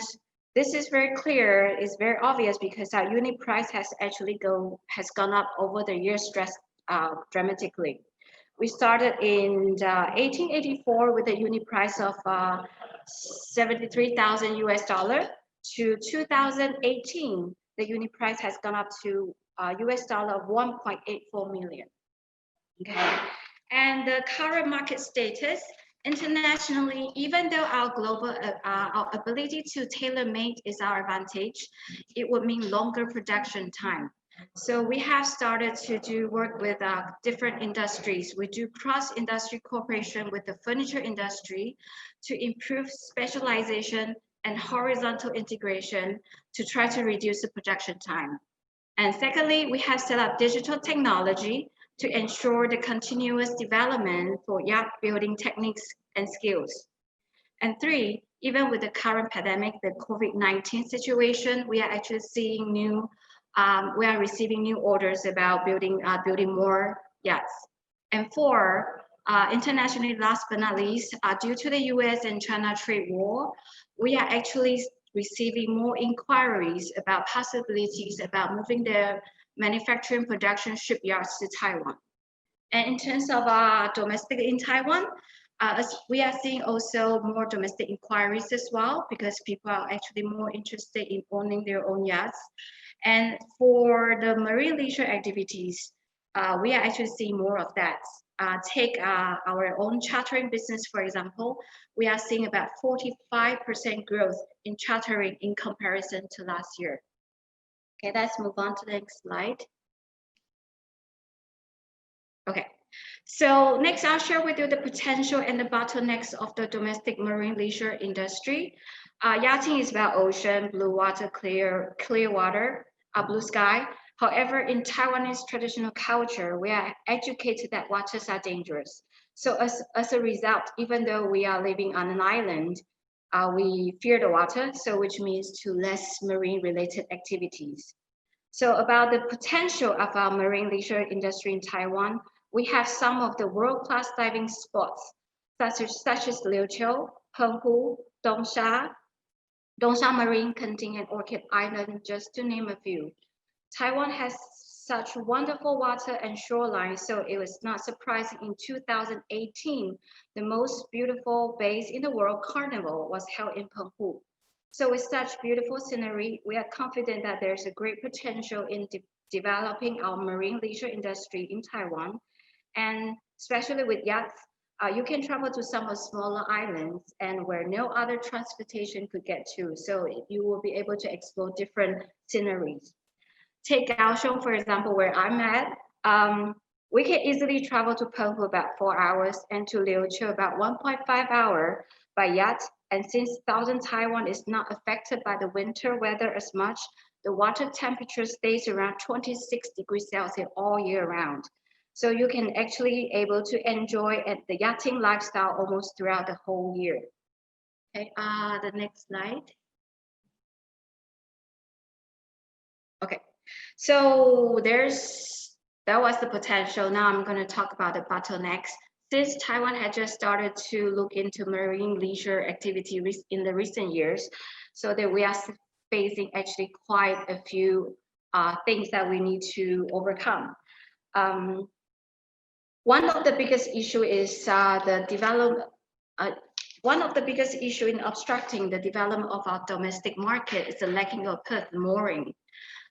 this is very clear, it's very obvious because our unit price has gone up over the years dramatically. We started in 1884 with a unit price of $73,000 to 2018. The unit price has gone up to $1.84 million. Okay, and the current market status internationally, even though our global our ability to tailor-make is our advantage, it would mean longer production time. So we have started to do work with different industries. We do cross-industry cooperation with the furniture industry to improve specialization and horizontal integration to try to reduce the production time. And secondly, we have set up digital technology to ensure the continuous development for yacht building techniques and skills. And 3, even with the current pandemic, the COVID-19 situation, we are actually seeing we are receiving new orders about building more yachts. And 4, internationally, last but not least, due to the US and China trade war, we are actually receiving more inquiries about possibilities about moving their manufacturing production shipyards to Taiwan. And in terms of domestic in Taiwan, we are seeing also more domestic inquiries as well because people are actually more interested in owning their own yachts. And for the marine leisure activities, we are actually seeing more of that. Take our own chartering business, for example, we are seeing about 45% growth in chartering in comparison to last year. Okay, let's move on to the next slide. Okay, so next I'll share with you the potential and the bottlenecks of the domestic marine leisure industry. Yachting is about ocean, blue water, clear water, blue sky. However, in Taiwanese traditional culture, we are educated that waters are dangerous. So as a result, even though we are living on an island, we fear the water, so which means to less marine related activities. So about the potential of our marine leisure industry in Taiwan, we have some of the world-class diving spots, such as Liuqiu, Penghu, Dongsha Marine, Kenting, and Orchid Island, just to name a few. Taiwan has such wonderful water and shoreline, so it was not surprising in 2018, the most beautiful bays in the world carnival was held in Penghu. So with such beautiful scenery, we are confident that there's a great potential in developing our marine leisure industry in Taiwan. And especially with yachts, you can travel to some of smaller islands and where no other transportation could get to. So you will be able to explore different sceneries. Take Kaohsiung, for example, where I'm at. We can easily travel to Penghu about 4 hours and to Liuqiu about 1.5 hours by yacht. And since southern Taiwan is not affected by the winter weather as much, the water temperature stays around 26 degrees Celsius all year round. So you can actually able to enjoy the yachting lifestyle almost throughout the whole year. Okay, the next slide. Okay, so that was the potential. Now I'm going to talk about the bottlenecks. Since Taiwan had just started to look into marine leisure activity in the recent years, so that we are facing actually quite a few things that we need to overcome. One of the biggest issue is one of the biggest issue in obstructing the development of our domestic market is the lacking of berth mooring.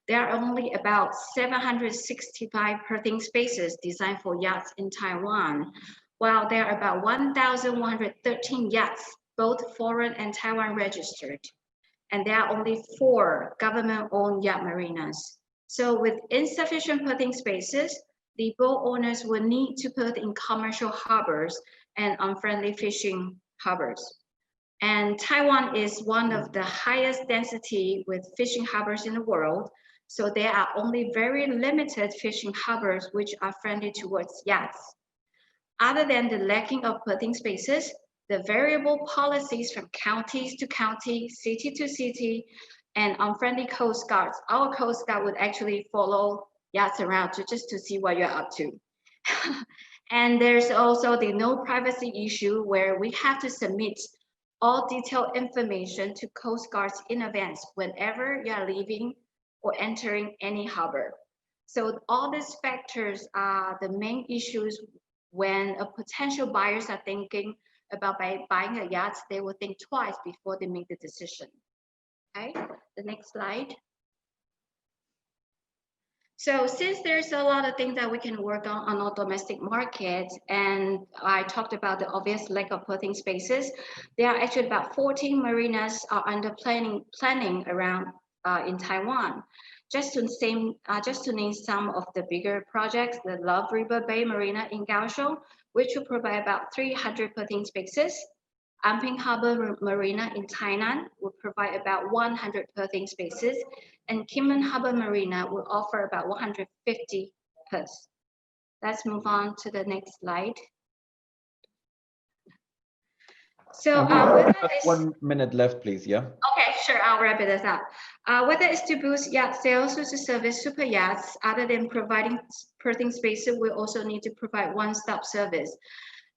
There are only about 765 berthing spaces designed for yachts in Taiwan, while there are about 1,113 yachts, both foreign and Taiwan registered. And there are only 4 government-owned yacht marinas. So with insufficient berthing spaces, the boat owners will need to berth in commercial harbors and unfriendly fishing harbors. And Taiwan is one of the highest density with fishing harbors in the world. So there are only very limited fishing harbors which are friendly towards yachts. Other than the lacking of berthing spaces, the variable policies from counties to county, city to city, and unfriendly coast guards. Our coast guard would actually follow yachts around just to see what you're up to. And there's also the no privacy issue where we have to submit all detailed information to coast guards in advance whenever you are leaving or entering any harbor. So all these factors are the main issues when a potential buyers are thinking about buying a yacht. They will think twice before they make the decision. Okay, the next slide. So since there's a lot of things that we can work on our domestic market, and I talked about the obvious lack of berthing spaces, there are actually about 14 marinas are under planning around in Taiwan. Just to name some of the bigger projects, the Love River Bay Marina in Kaohsiung, which will provide about 300 berthing spaces. Anping Harbor Marina in Hainan will provide about 100 berthing spaces, and Kinmen Harbor Marina will offer about 150 berths. Let's move on to the next slide. So just 1 minute left, please. Yeah. Okay, sure. I'll wrap it up. Whether it's to boost yacht sales or to service super yachts, other than providing berthing spaces, we also need to provide one-stop service.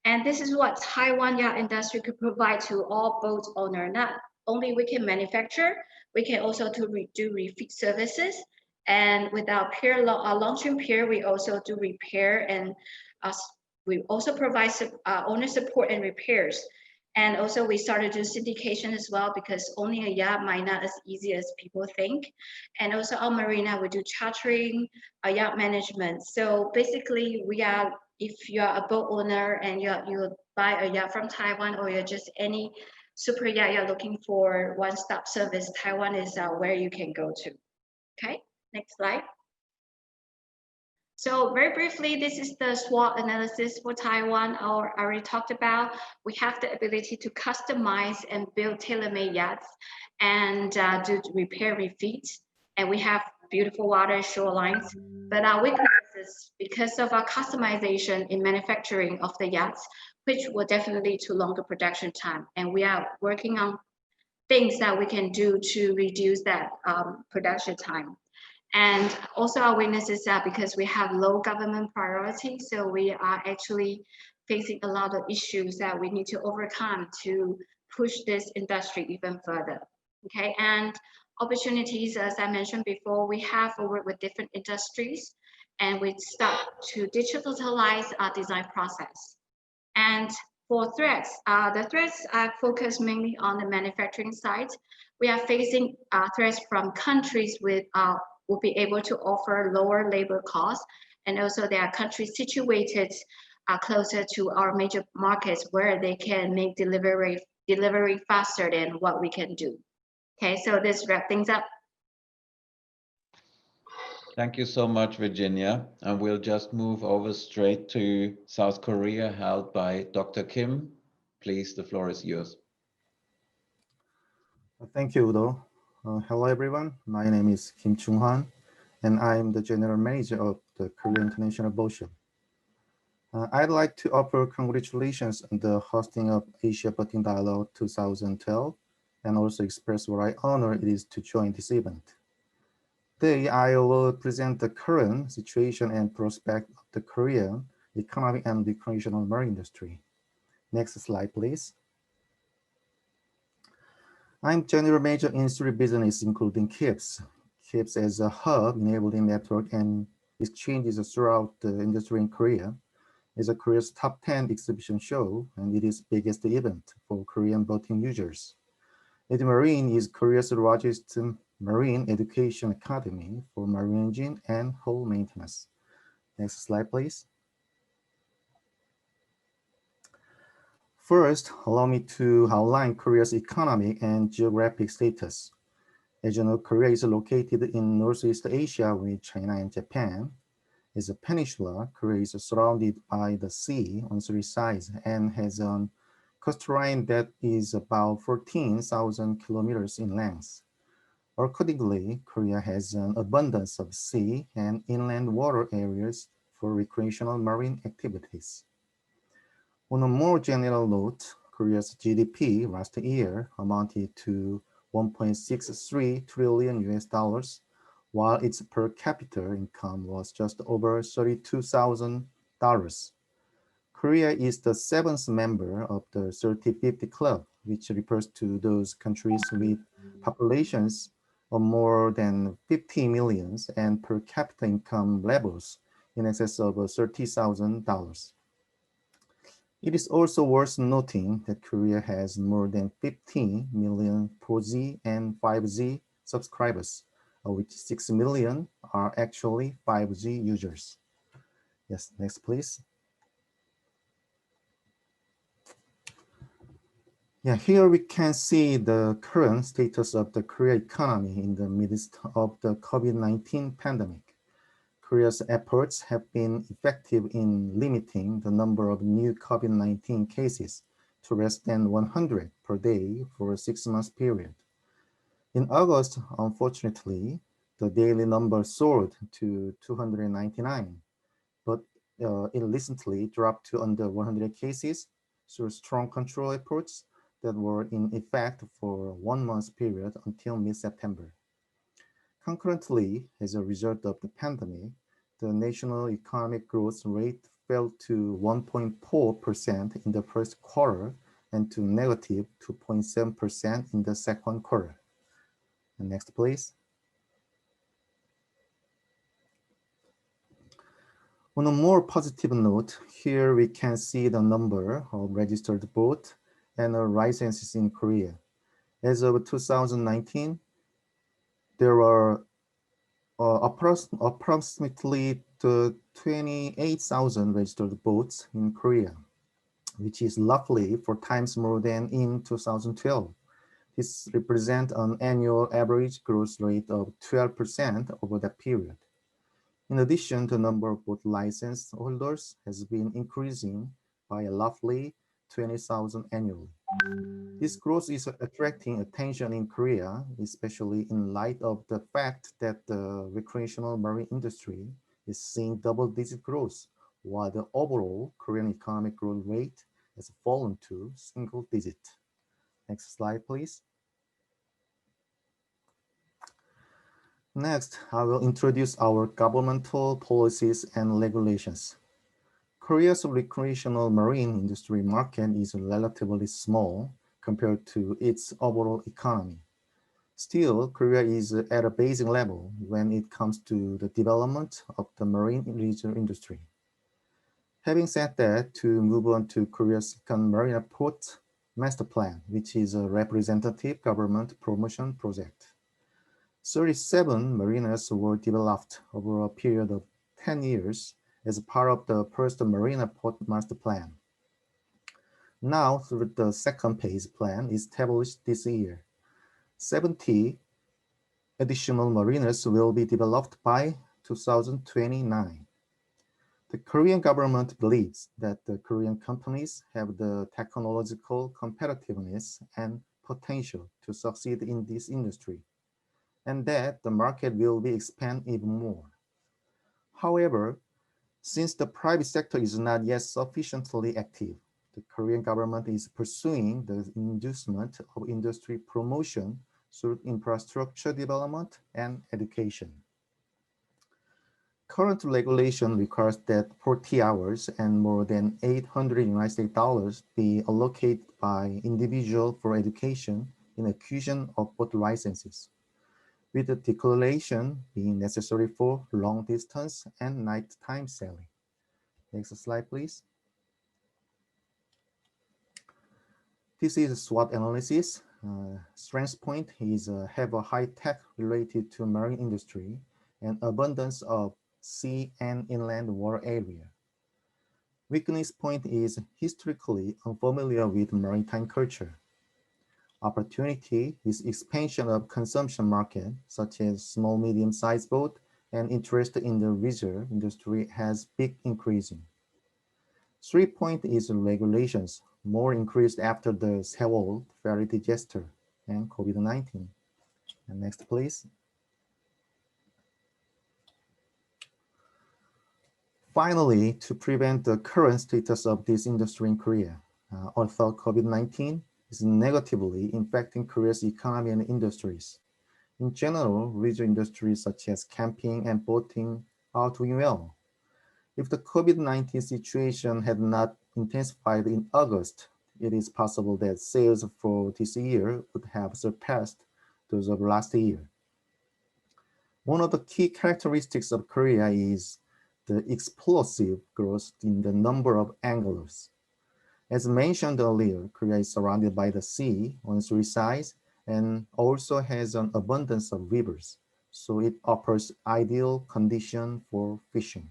And this is what Taiwan yacht industry could provide to all boat owners. Not only we can manufacture, we can also do refit services. And with our pier, launching pier, we also do repair, and we also provide owner support and repairs. And also we started to do syndication as well, because owning a yacht might not as easy as people think. And also our marina, we do chartering, yacht management. So basically if you are a boat owner and you buy a yacht from Taiwan, or you're just any super yacht, you're looking for one-stop service, Taiwan is where you can go to. Okay, next slide. So very briefly, this is the SWOT analysis for Taiwan, or I already talked about. We have the ability to customize and build tailor-made yachts and do repair refits. And we have beautiful water shorelines, but our weaknesses is because of our customization in manufacturing of the yachts, which will definitely lead to longer production time. And we are working on things that we can do to reduce that production time. And also our weakness is that because we have low government priority, so we are actually facing a lot of issues that we need to overcome to push this industry even further. Okay, and opportunities, as I mentioned before, we have worked with different industries and we start to digitalize our design process. And for threats, the threats are focused mainly on the manufacturing side. We are facing threats from countries with will be able to offer lower labor costs, and also there are countries situated closer to our major markets where they can make delivery faster than what we can do. Okay, so this wraps things up. Thank you so much, Virginia. And we'll just move over straight to South Korea, held by Dr. Kim. Please, the floor is yours. Thank you, Udo. Hello, everyone. My name is Kim Choong-Hwan, and I'm the General Manager of the Korea International Boat Show. I'd like to offer congratulations on the hosting of Asia Boating Dialogue 2012, and also express what an honor it is to join this event. Today, I will present the current situation and prospect of the Korean economic and recreational marine industry. Next slide, please. I'm General Manager in three business, including KIPS. KIPS as a hub enabling network and exchanges throughout the industry in Korea is a Korea's top 10 exhibition show, and it is biggest event for Korean boating users. EduMarine is Korea's largest marine education academy for marine engine and hull maintenance. Next slide, please. First, allow me to outline Korea's economic and geographic status. As you know, Korea is located in Northeast Asia with China and Japan. As a peninsula, Korea is surrounded by the sea on three sides and has a coastline that is about 14,000 kilometers in length. Accordingly, Korea has an abundance of sea and inland water areas for recreational marine activities. On a more general note, Korea's GDP last year amounted to 1.63 trillion US dollars, while its per capita income was just over $32,000. Korea is the seventh member of the 3050 Club, which refers to those countries with populations of more than 50 million and per capita income levels in excess of $30,000. It is also worth noting that Korea has more than 15 million 4G and 5G subscribers, of which 6 million are actually 5G users. Yes, next please. Yeah, here we can see the current status of the Korea economy in the midst of the COVID-19 pandemic. Korea's efforts have been effective in limiting the number of new COVID-19 cases to less than 100 per day for a 6-month period. In August, unfortunately, the daily number soared to 299, but it recently dropped to under 100 cases through strong control efforts that were in effect for a 1-month period until mid-September. Concurrently, as a result of the pandemic, the national economic growth rate fell to 1.4% in the first quarter and to negative 2.7% in the second quarter. And next, please. On a more positive note, here we can see the number of registered boats and licenses in Korea. As of 2019, there were approximately 28,000 registered boats in Korea, which is roughly 4 times more than in 2012. This represents an annual average growth rate of 12% over that period. In addition, the number of boat license holders has been increasing by roughly 20,000 annually. This growth is attracting attention in Korea, especially in light of the fact that the recreational marine industry is seeing double-digit growth, while the overall Korean economic growth rate has fallen to single digit. Next slide, please. Next, I will introduce our governmental policies and regulations. Korea's recreational marine industry market is relatively small compared to its overall economy. Still, Korea is at a basic level when it comes to the development of the marine leisure industry. Having said that, to move on to Korea's second marine port master plan, which is a representative government promotion project. 37 marinas were developed over a period of 10 years as part of the first Marina Port Master Plan. Now, through the second phase plan established this year, 70 additional marinas will be developed by 2029. The Korean government believes that the Korean companies have the technological competitiveness and potential to succeed in this industry, and that the market will be expanded even more. However, since the private sector is not yet sufficiently active, the Korean government is pursuing the inducement of industry promotion through infrastructure development and education. Current regulation requires that 40 hours and more than $800 be allocated by individual for education in acquisition of boat licenses, with the declaration being necessary for long distance and nighttime sailing. Next slide, please. This is a SWOT analysis. Strength point is have a high tech related to marine industry and abundance of sea and inland water area. Weakness point is historically unfamiliar with maritime culture. Opportunity is expansion of consumption market, such as small, medium-sized boat, and interest in the leisure industry has been increasing. 3 point is regulations, more increased after the Seoul ferry disaster and COVID-19. And next, please. Finally, to prevent the current status of this industry in Korea, although COVID-19 is negatively impacting Korea's economy and industries. In general, leisure industries such as camping and boating are doing well. If the COVID-19 situation had not intensified in August, it is possible that sales for this year would have surpassed those of last year. One of the key characteristics of Korea is the explosive growth in the number of anglers. As mentioned earlier, Korea is surrounded by the sea on 3 sides and also has an abundance of rivers, so it offers ideal conditions for fishing.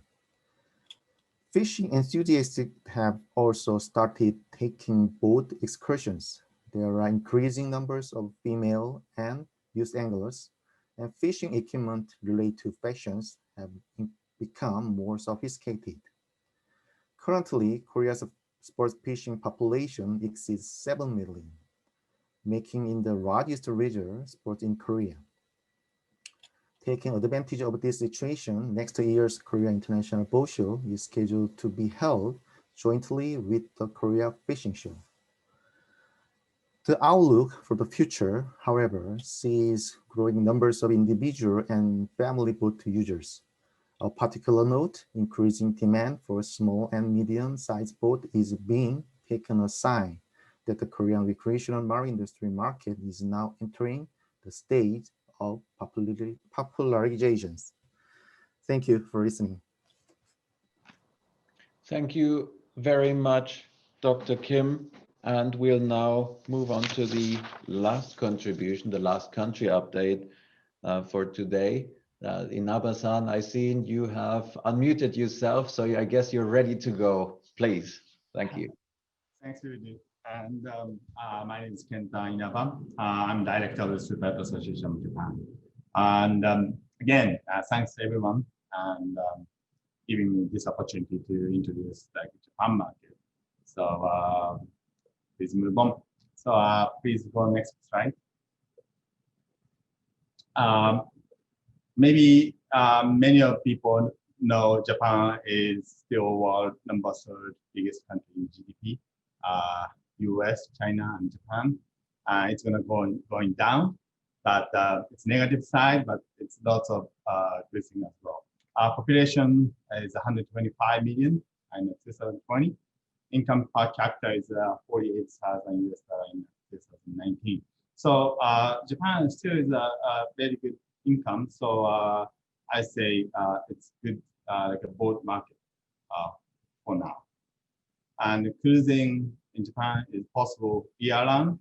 Fishing enthusiasts have also started taking boat excursions. There are increasing numbers of female and youth anglers, and fishing equipment related to fashions have become more sophisticated. Currently, Korea's sports fishing population exceeds 7 million, making it the largest leisure sport in Korea. Taking advantage of this situation, next year's Korea International Boat Show is scheduled to be held jointly with the Korea Fishing Show. The outlook for the future, however, sees growing numbers of individual and family boat users. A particular note, increasing demand for small and medium-sized boat is being taken as a sign that the Korean recreational marine industry market is now entering the stage of popularizations. Thank you for listening. Thank you very much, Dr. Kim. And we'll now move on to the last contribution, the last country update for today. Inaba-san, I see you have unmuted yourself, so I guess you're ready to go. Please, thank you. Thanks, Udo. And my name is Kenta Inaba. I'm director of the Stuart Association of Japan. And again, thanks everyone and giving me this opportunity to introduce the Japan market. So please move on. So please go next slide. Maybe many of people know, Japan is still world number 3rd biggest country in GDP. US, China, and Japan. It's going to going down, but it's negative side, but it's lots of good thing as well. Our population is 125 million in 2020. Income per capita is 48,000 US dollar in 2019. So Japan still is a very good income. So I say it's good, like a boat market for now. And cruising in Japan is possible year-round.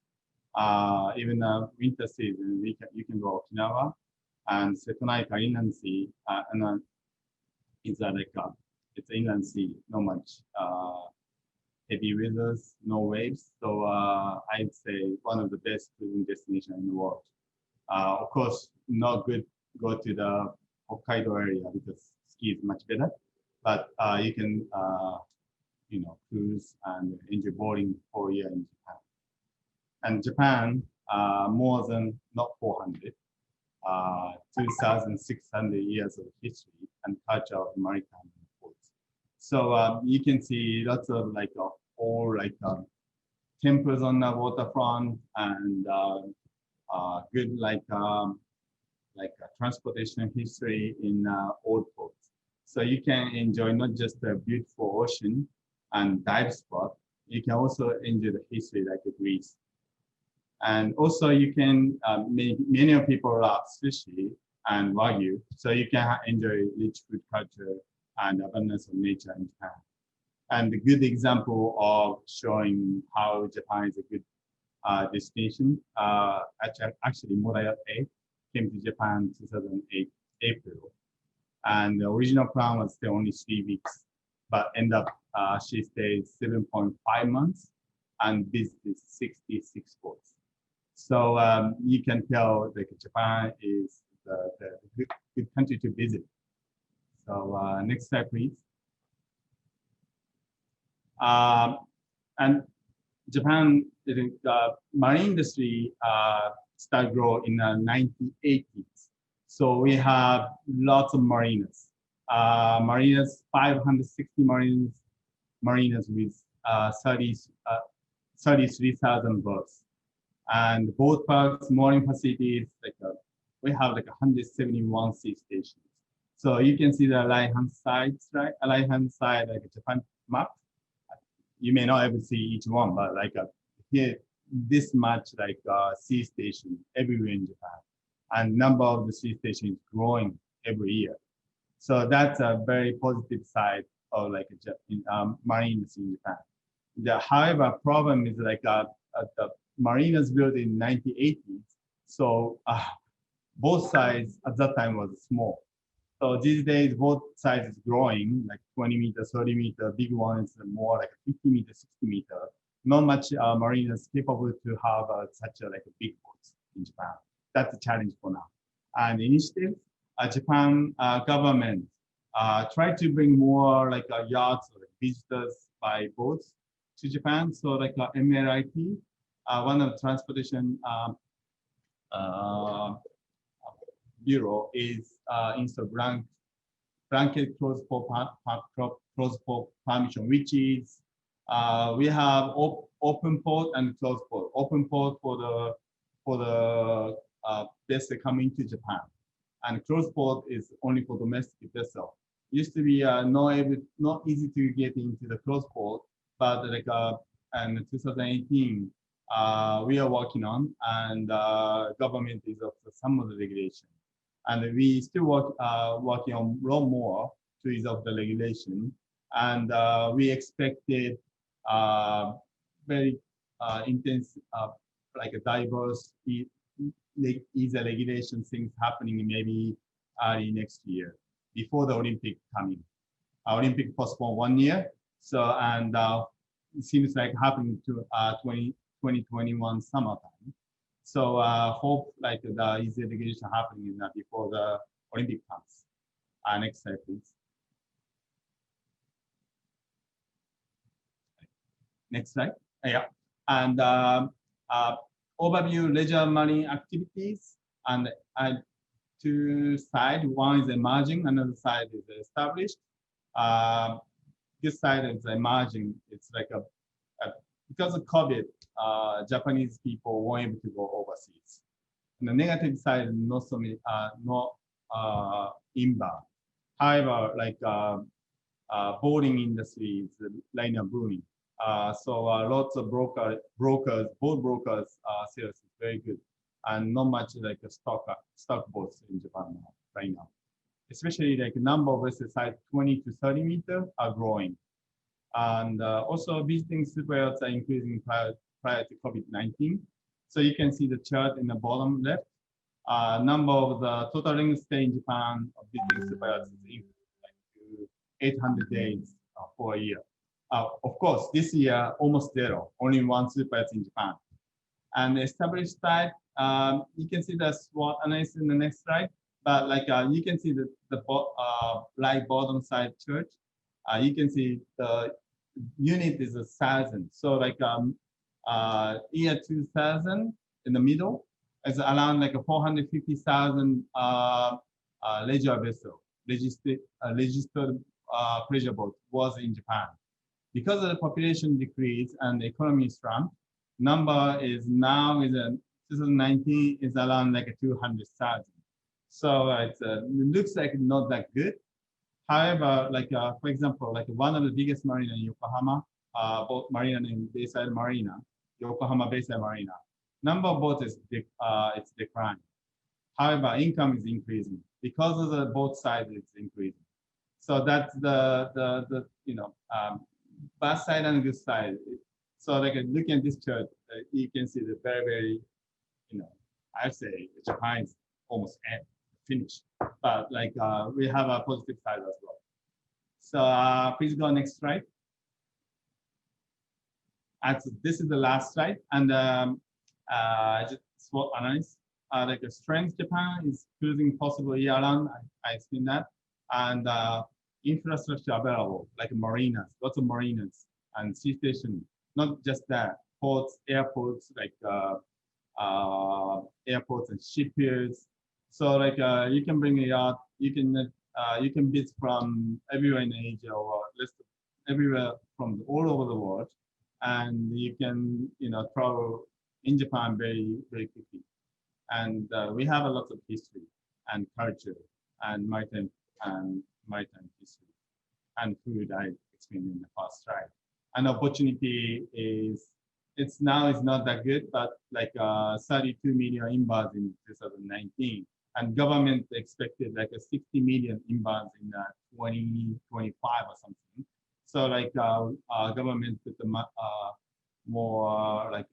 Even winter season, you can go Okinawa and Setonai Hainan Sea, and it's it's inland sea, not much heavy weathers, no waves. So I'd say one of the best cruising destinations in the world. Of course, not good go to the Hokkaido area because ski is much better, but you can cruise and enjoy boarding for a year in Japan. And Japan, more than not 400, 2,600 years of history and culture of maritime ports. So you can see lots of temples on the waterfront and good transportation history in old ports. So you can enjoy not just the beautiful ocean and dive spot, you can also enjoy the history like Greece. And also you can, many of people love sushi and wagyu, so you can enjoy rich food culture and abundance of nature in Japan. And a good example of showing how Japan is a good destination, actually Moraya came to Japan 2008 April. And the original plan was still only 3 weeks, but end up she stayed 7.5 months and visited 66 ports. So you can tell that Japan is the good country to visit. So next slide, please. And Japan, the marine industry started growing in the 1980s. So we have lots of mariners. 560 mariners with 33,000 boats. And boat parks, mooring facilities, we have 171 sea stations. So you can see the right-hand side, right? Right-hand side, Japan map. You may not ever see each one, but here, this much sea station everywhere in Japan, and number of the sea stations growing every year. So that's a very positive side of marine industry in Japan. However, problem is the mariners built in 1980s, so both sides at that time was small. So these days, both sides is growing, 20 meters, 30 meters, big one is more 50 meters, 60 meters. Not much mariners capable to have such a big boats in Japan. That's a challenge for now. And initiative, Japan government tried to bring more yachts or visitors by boats to Japan. So MLIT, one of the transportation bureau is installed blanket closed-port permission, which is we have open port and closed port. Open port for the vessel coming to Japan, and closed port is only for domestic vessel. Used to be not easy to get into the closed port, but in 2018 we are working on, and government is of some of the regulation. And we still working on a lot more to ease of the regulation. And we expected very intense, a diverse easier regulation things happening maybe early next year before the Olympic coming. Olympic postponed 1 year. So, and it seems like happening to 2021 summertime. So hope the easy regulation happening before the Olympic comes. Next slide, please. Next slide. Yeah. And overview leisure marine activities. And two sides. One is emerging, another side is established. This side is emerging. It's like because of COVID, Japanese people weren't able to go overseas. On the negative side, not so many, not inbound. However, like boarding industry is right now booming. So lots of brokers, boat brokers sales is very good, and not much like a stock boats in Japan now, right now. Especially like number of vessels size 20 to 30 meters are growing, and also visiting super yachts are increasing prior to COVID-19. So you can see the chart in the bottom left. Number of the total length stay in Japan of visiting super yachts is increasing like to 800 days for a year. Of course, this year almost zero, only one super yacht in Japan. And the established side, you can see the SWOT analysis in the next slide. But like you can see the right bottom side chart. You can see the unit is 1,000. So like year 2000 in the middle is around like a 450,000 leisure vessel, registered pleasure boat was in Japan. Because of the population decrease and the economy shrunk, number is now is 2019 is around like a 200,000. So it looks like not that good. However, like for example, like one of the biggest marina in Yokohama, both marina named Bayside Marina, Yokohama Bayside Marina, number of boats is it's declining. However, income is increasing because of the boat size it's increasing. So that's the you know bad side and good side. So like looking at this chart, you can see the very you know I'd say Japan is almost finished, but like we have a positive side as well. So please go next slide. And so this is the last slide, and just SWOT analysis. Like a strength Japan is cruising possible year-round. I explained that, and infrastructure available like marinas, lots of marinas and sea station. Not just that, ports, airports like airports and shipyards. So like you can bring a yacht, you can bid from everywhere in Asia or everywhere from all over the world, and you can travel in Japan very quickly. And we have a lot of history and culture and maritime history and food I explained in the first slide. And opportunity is now is not that good, but like 32 million inbounds in 2019. And government expected like a 60 million inbounds in 2025 or something. So like government put the more like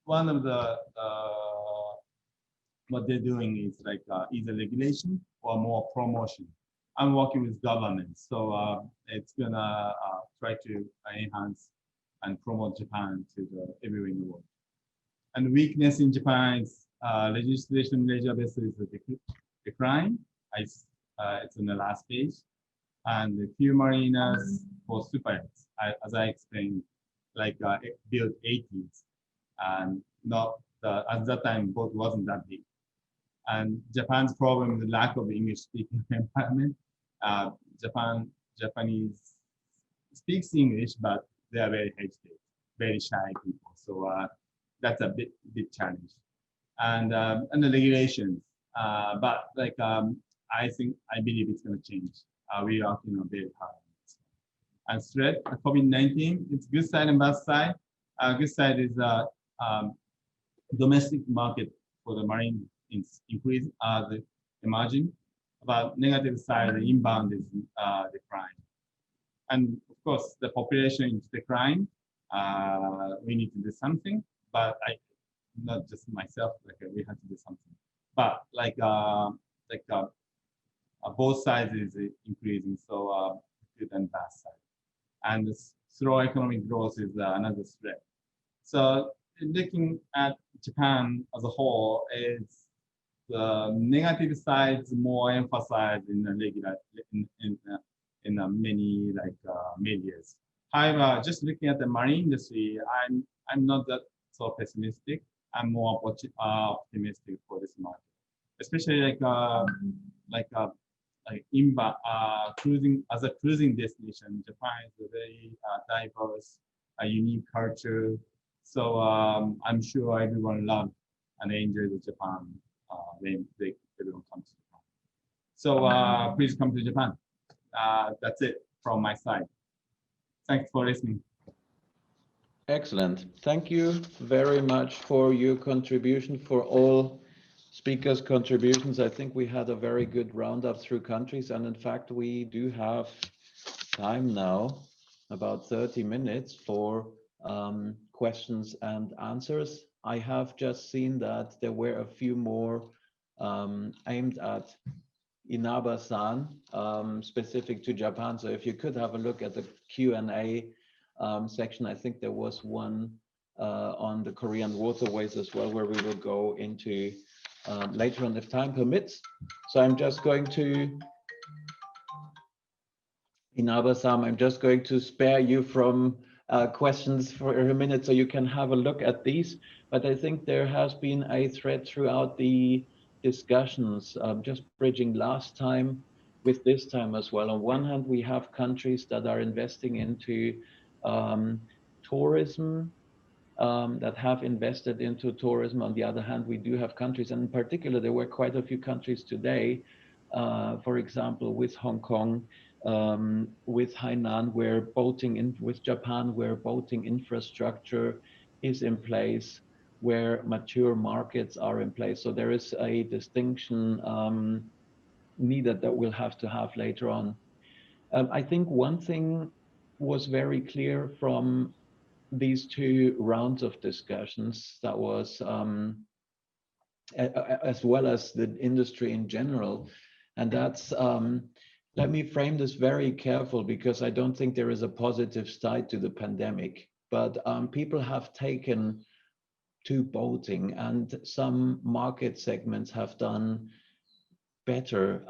one of the what they're doing is like either regulation or more promotion. I'm working with government, so it's gonna try to enhance and promote Japan to everywhere in the world. And weakness in Japan is legislation leisure vessel is a decline. It's in the last page. And the few marinas for super yachts, as I explained, like built 80s, and not at that time boat wasn't that big. And Japan's problem is the lack of English-speaking environment. Japanese speaks English, but they are very hesitant, very shy people. So that's a big challenge. And the regulations, but like I believe it's going to change. We are very hard. And threat, COVID-19, it's good side and bad side. Good side is domestic market for the marine is increasing, the emerging. But negative side, the inbound is decline. And of course, the population is decline. We need to do something, but not just myself, like we have to do something. But like both sides is increasing, so good and bad side. And the slow economic growth is another threat. So looking at Japan as a whole, it's the negative sides more emphasized in the regular in many like medias. However, just looking at the marine industry, I'm not that so pessimistic. I'm more optimistic for this market. especially Inaba, cruising as a cruising destination. Japan is a very diverse, unique culture. So I'm sure everyone loves and enjoys Japan when everyone comes to Japan. So please come to Japan. That's it from my side. Thanks for listening. Excellent. Thank you very much for your contribution, for all speakers' contributions. I think we had a very good roundup through countries, and in fact, we do have time now, about 30 minutes for questions and answers. I have just seen that there were a few more aimed at Inaba-san, specific to Japan. So if you could have a look at the Q&A section, I think there was one on the Korean waterways as well, where we will go into later on if time permits. So I'm just going to, Inaba-san, I'm just going to spare you from questions for a minute so you can have a look at these. But I think there has been a thread throughout the discussions, just bridging last time with this time as well. On one hand, we have countries that are investing into tourism, that have invested into tourism. On the other hand, we do have countries, and in particular, there were quite a few countries today, for example, with Hong Kong, with Hainan, where boating with Japan, where boating infrastructure is in place, where mature markets are in place. So there is a distinction needed that we'll have to have later on. I think one thing was very clear from these two rounds of discussions, that was as well as the industry in general, and that's let me frame this very careful, because I don't think there is a positive side to the pandemic, but people have taken to boating, and some market segments have done better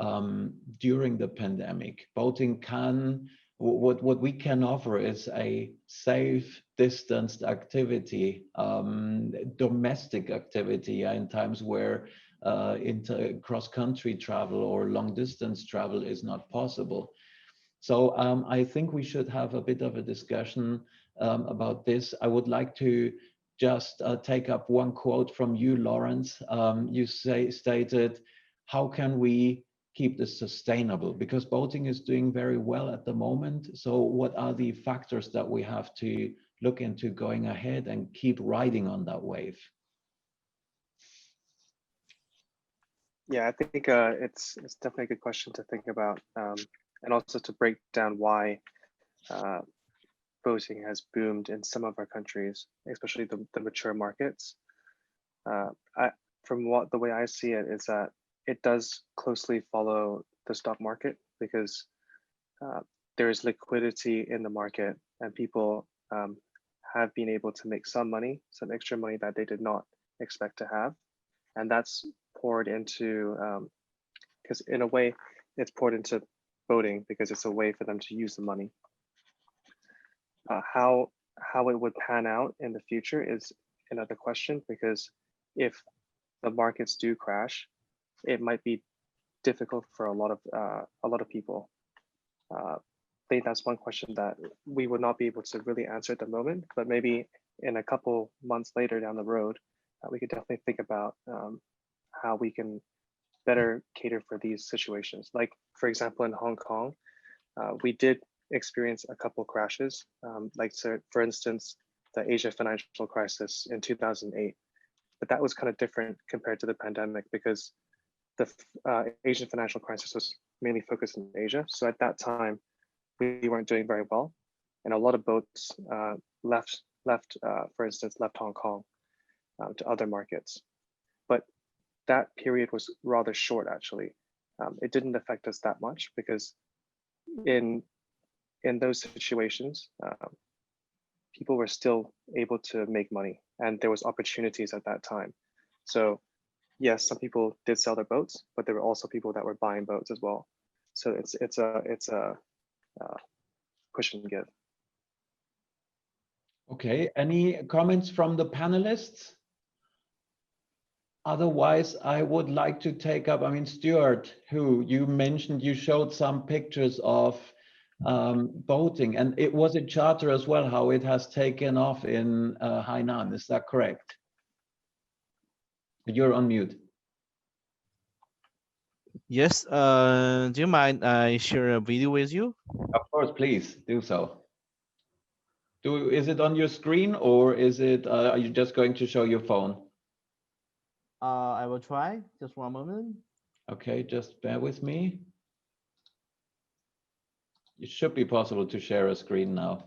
during the pandemic. Boating can, what we can offer is a safe, distanced activity, domestic activity in times where cross-country travel or long-distance travel is not possible. So I think we should have a bit of a discussion about this. I would like to just take up one quote from you, Lawrence. You stated, how can we keep this sustainable? Because boating is doing very well at the moment. So what are the factors that we have to look into going ahead and keep riding on that wave? Yeah, I think it's definitely a good question to think about, and also to break down why boating has boomed in some of our countries, especially the mature markets. From the way I see it is that it does closely follow the stock market, because there is liquidity in the market, and people have been able to make some money, some extra money that they did not expect to have. And that's poured into, because in a way, it's poured into boating because it's a way for them to use the money. How it would pan out in the future is another question, because if the markets do crash, it might be difficult for a lot of people. I think that's one question that we would not be able to really answer at the moment, but maybe in a couple months later down the road, we could definitely think about how we can better cater for these situations. Like, for example, in Hong Kong, we did experience a couple crashes, for instance, the Asia financial crisis in 2008. But that was kind of different compared to the pandemic, because the Asian financial crisis was mainly focused in Asia. So at that time, we weren't doing very well. And a lot of boats left, for instance, left Hong Kong to other markets. But that period was rather short, actually. It didn't affect us that much, because in those situations, people were still able to make money, and there was opportunities at that time. So yes, some people did sell their boats, but there were also people that were buying boats as well. So it's a push and give. Okay, any comments from the panelists? Otherwise, I would like to take up, I mean, Stuart, who you mentioned, you showed some pictures of boating, and it was a charter as well, how it has taken off in Hainan. Is that correct? You're on mute. Yes, do you mind I share a video with you? Of course, please do so. Is it on your screen, or is it, are you just going to show your phone? I will try, just one moment. Okay, just bear with me. It should be possible to share a screen now.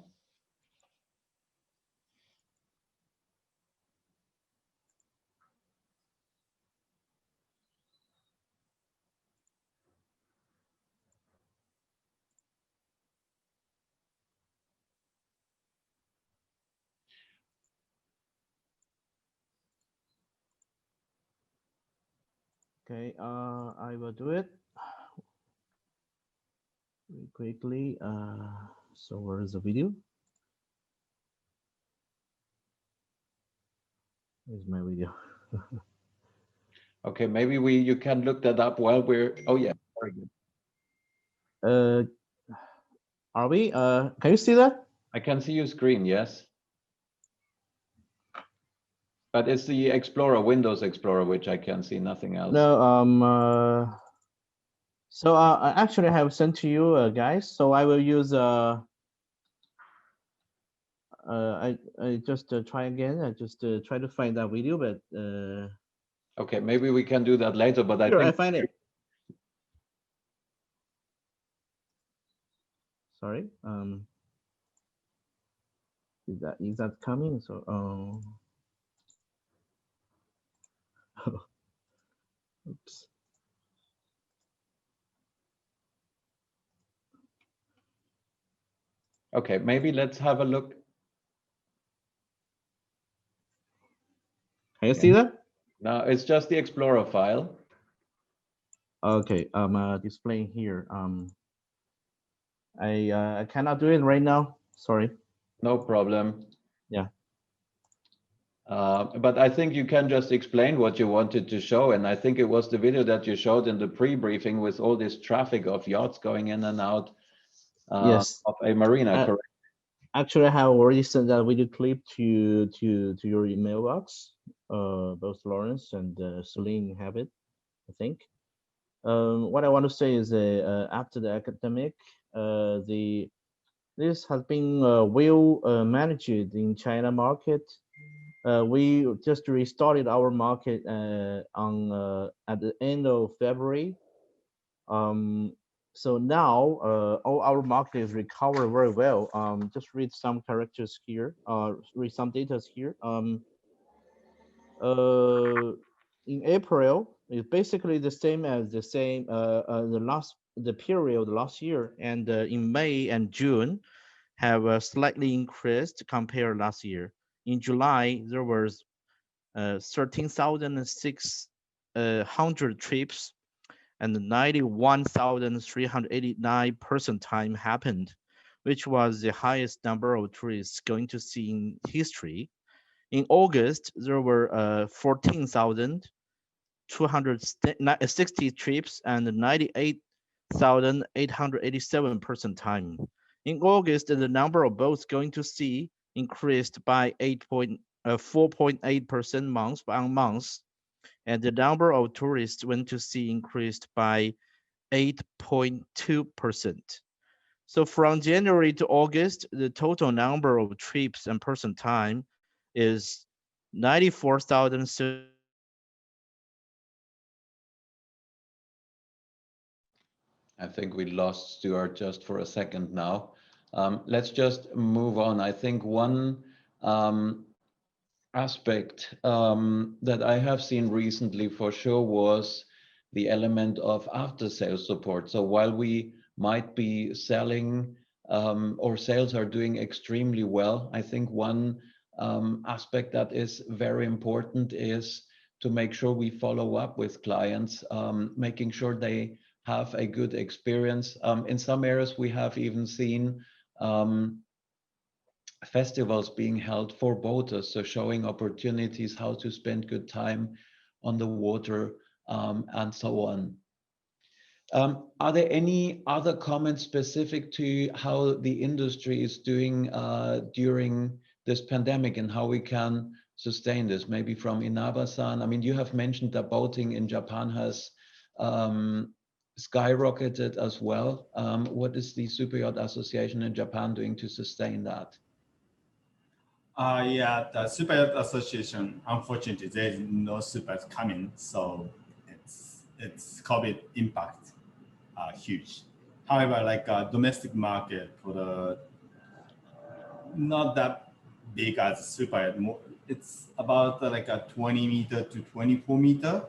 Okay, I will do it very quickly. So where is the video? Here's my video. Okay, maybe you can look that up while we're, oh yeah, very good. Are we, can you see that? I can see your screen, yes. But it's the Explorer, Windows Explorer, which I can see, nothing else. No, so I actually have sent to you guys, so I will use, I just try again. I just try to find that video, but okay, maybe we can do that later, but sure, I think I find it. Sorry, is that coming? So oops. okay, maybe let's have a look. Can you see that? No, it's just the Explorer file. Okay, I'm displaying here. I cannot do it right now. Sorry. No problem. Yeah. But I think you can just explain what you wanted to show. And I think it was the video that you showed in the pre-briefing with all this traffic of yachts going in and out Yes. of a marina, correct? Actually, I have already sent that video clip to your email box. Both Lawrence and Celine have it, I think. What I want to say is after the academic, this has been well managed in China market. We just restarted our market at the end of February. So now all our market is recovered very well. Just read some characters here. Read some data here. In April, it's basically the same as the period last year, and in May and June have slightly increased compared last year. In July, there was 13,600 trips and 91,389 person time happened, which was the highest number of tourists going to see in history. In August, there were 14,260 trips and 98,887 person time. In August, the number of boats going to sea increased by 4.8% month on month, and the number of tourists went to sea increased by 8.2%. So from January to August, the total number of trips and person time is 94,000. I think we lost Stuart just for a second now. Let's just move on. I think one aspect that I have seen recently for sure was the element of after-sales support. So while we might be selling or sales are doing extremely well, I think one aspect that is very important is to make sure we follow up with clients, making sure they have a good experience. In some areas, we have even seen festivals being held for boaters, so showing opportunities how to spend good time on the water, and so on. Are there any other comments specific to how the industry is doing during this pandemic and how we can sustain this? Maybe from Inaba-san. I mean, you have mentioned that boating in Japan has skyrocketed as well. What is the Superyacht Association in Japan doing to sustain that? Yeah, the Superyacht Association, unfortunately, there is no superyacht coming, so it's COVID impact huge. However, like domestic market for the not that big as superyacht, it's about like a 20 meter to 24 meter,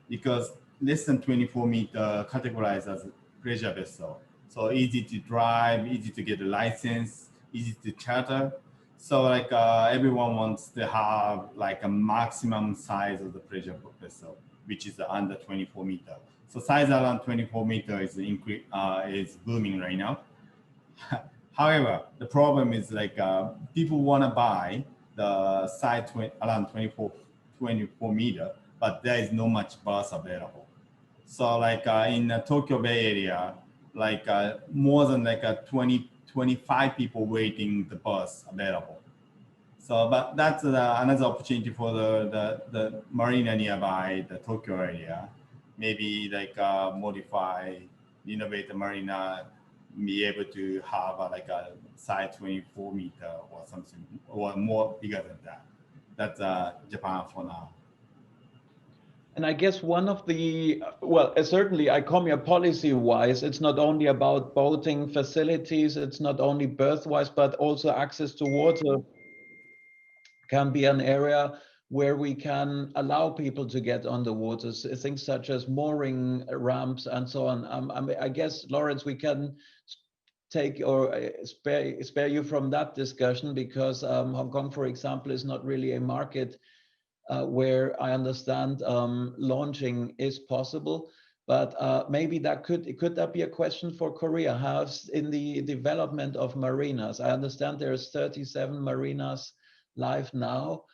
because less than 24 meter categorized as a pleasure vessel. So easy to drive, easy to get a license, easy to charter. So like everyone wants to have like a maximum size of the pleasure vessel, which is under 24 meter. So size around 24 meter is booming right now. However, the problem is like people want to buy the size around 24 meter, but there is no much berth available. So like in the Tokyo Bay Area, like more than like 25 people waiting the berth available. So, but that's another opportunity for the marina nearby the Tokyo area. Maybe like modify, innovate the marina, be able to have like a size 24 meter or something, or more bigger than that. That's Japan for now. And I guess one of the, well, certainly ICOMIA policy-wise, it's not only about boating facilities, it's not only berth-wise, but also access to water can be an area where we can allow people to get on the waters, things such as mooring ramps and so on. I guess, Lawrence, we can take or spare you from that discussion, because Hong Kong, for example, is not really a market where I understand launching is possible. But maybe that could that be a question for Korea? How's in the development of marinas? I understand there's 37 marinas live now.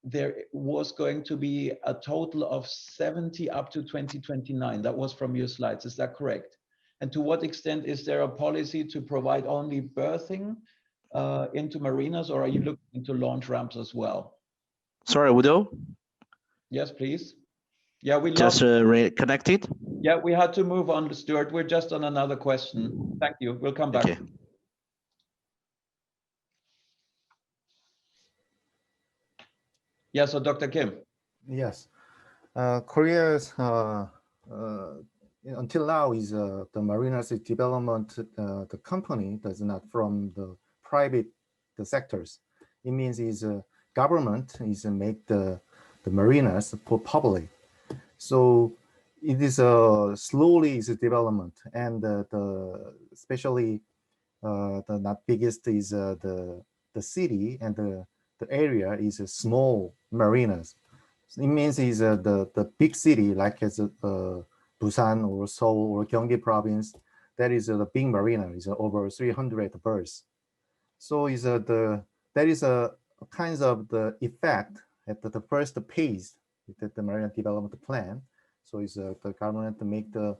There was going to be a total of 70 up to 2029. That was from your slides. Is that correct? And to what extent is there a policy to provide only berthing into marinas, or are you looking into launch ramps as well? Sorry, Udo? Yes, please. Yeah, we just reconnected. Yeah, we had to move on, Stuart. We're just on another question. Thank you. We'll come back. Okay. Yeah, so Dr. Kim. Yes, Korea's until now is the marinas development. The company does not from the private sectors. It means is government is make the marinas for public. So it is slowly is development, and especially the not biggest is the city, and the area is small marinas. So it means is the big city like as Busan or Seoul or Gyeonggi province, that is the big marina is over 300 berths. So is there is a kinds of the effect at the first phase that the marina development plan. So is the government to make the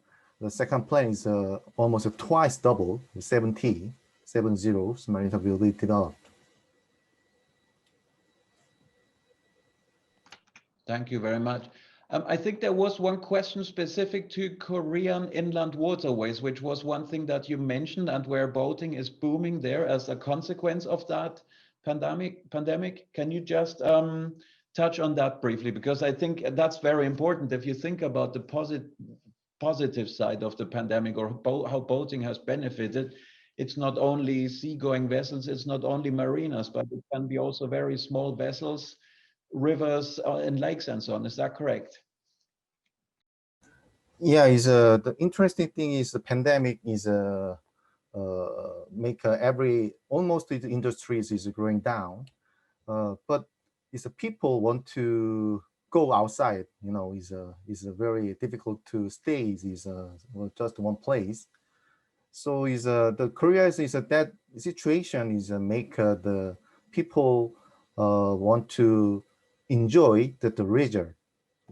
second plan is almost twice double, 70 marinas will be developed. Thank you very much. I think there was one question specific to Korean inland waterways, which was one thing that you mentioned, and where boating is booming there as a consequence of that pandemic. Can you just touch on that briefly? Because I think that's very important. If you think about the positive side of the pandemic, or how boating has benefited, it's not only seagoing vessels, it's not only marinas, but it can be also very small vessels, rivers and lakes and so on. Is that correct? Yeah, is the interesting thing is the pandemic is make almost the industries is going down, but it's people want to go outside. You know, is very difficult to stay. Is just one place. So is the Korea is that situation is make the people want to enjoy the leisure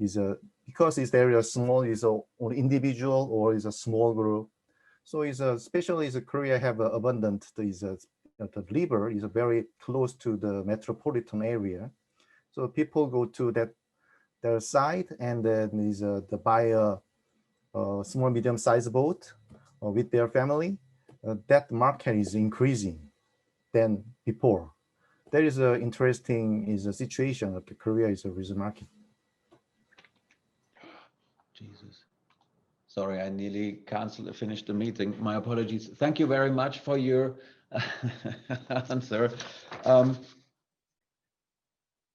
is a because this area is small, is a or individual or is a small group. So is a especially is a Korea have a abundant is a the river is a very close to the metropolitan area. So people go to their side and then is to buy a small medium sized boat with their family. That market is increasing than before. There is a interesting is a situation that Korea is a resort market. Jesus. Sorry, I nearly finished the meeting. My apologies. Thank you very much for your answer.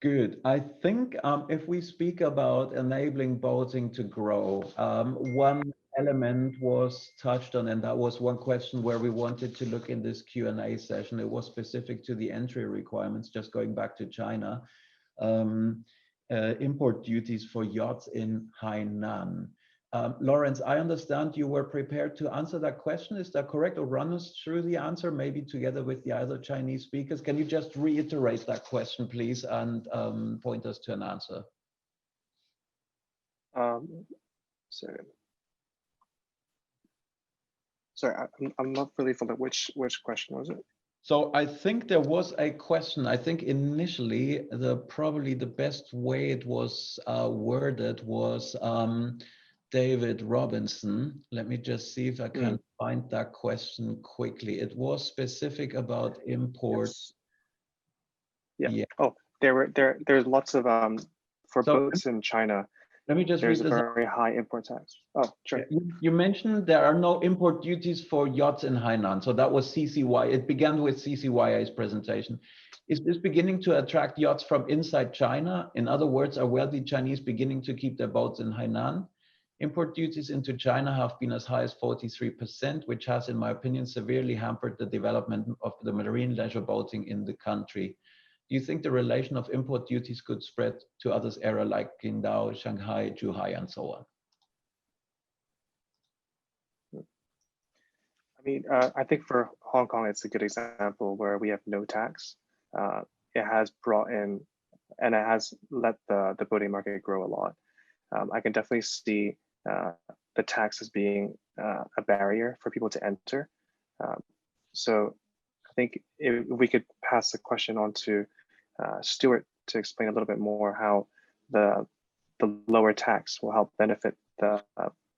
Good. I think if we speak about enabling boating to grow, one element was touched on, and that was one question where we wanted to look in this Q&A session. It was specific to the entry requirements, just going back to China. Import duties for yachts in Hainan. Lawrence, I understand you were prepared to answer that question. Is that correct? Or run us through the answer, maybe together with the other Chinese speakers. Can you just reiterate that question, please, and point us to an answer? Sorry, I'm not really familiar. Which question was it? So I think there was a question. I think initially probably the best way it was worded was David Robinson. Let me just see if I can find that question quickly. It was specific about imports. Yes. Yeah. Oh, there's lots of for boats in China. Let me just there's read a this very high import tax. Oh, sure. You mentioned there are no import duties for yachts in Hainan. So that was CCY. It began with CCYA's presentation. Is this beginning to attract yachts from inside China? In other words, are wealthy Chinese beginning to keep their boats in Hainan? Import duties into China have been as high as 43%, which has, in my opinion, severely hampered the development of the marine leisure boating in the country. Do you think the relation of import duties could spread to others area like Qingdao, Shanghai, Zhuhai, and so on? I mean, I think for Hong Kong, it's a good example where we have no tax. It has brought in, and it has let the boating market grow a lot. I can definitely see the tax as being a barrier for people to enter. So I think if we could pass the question on to Stuart to explain a little bit more how the lower tax will help benefit the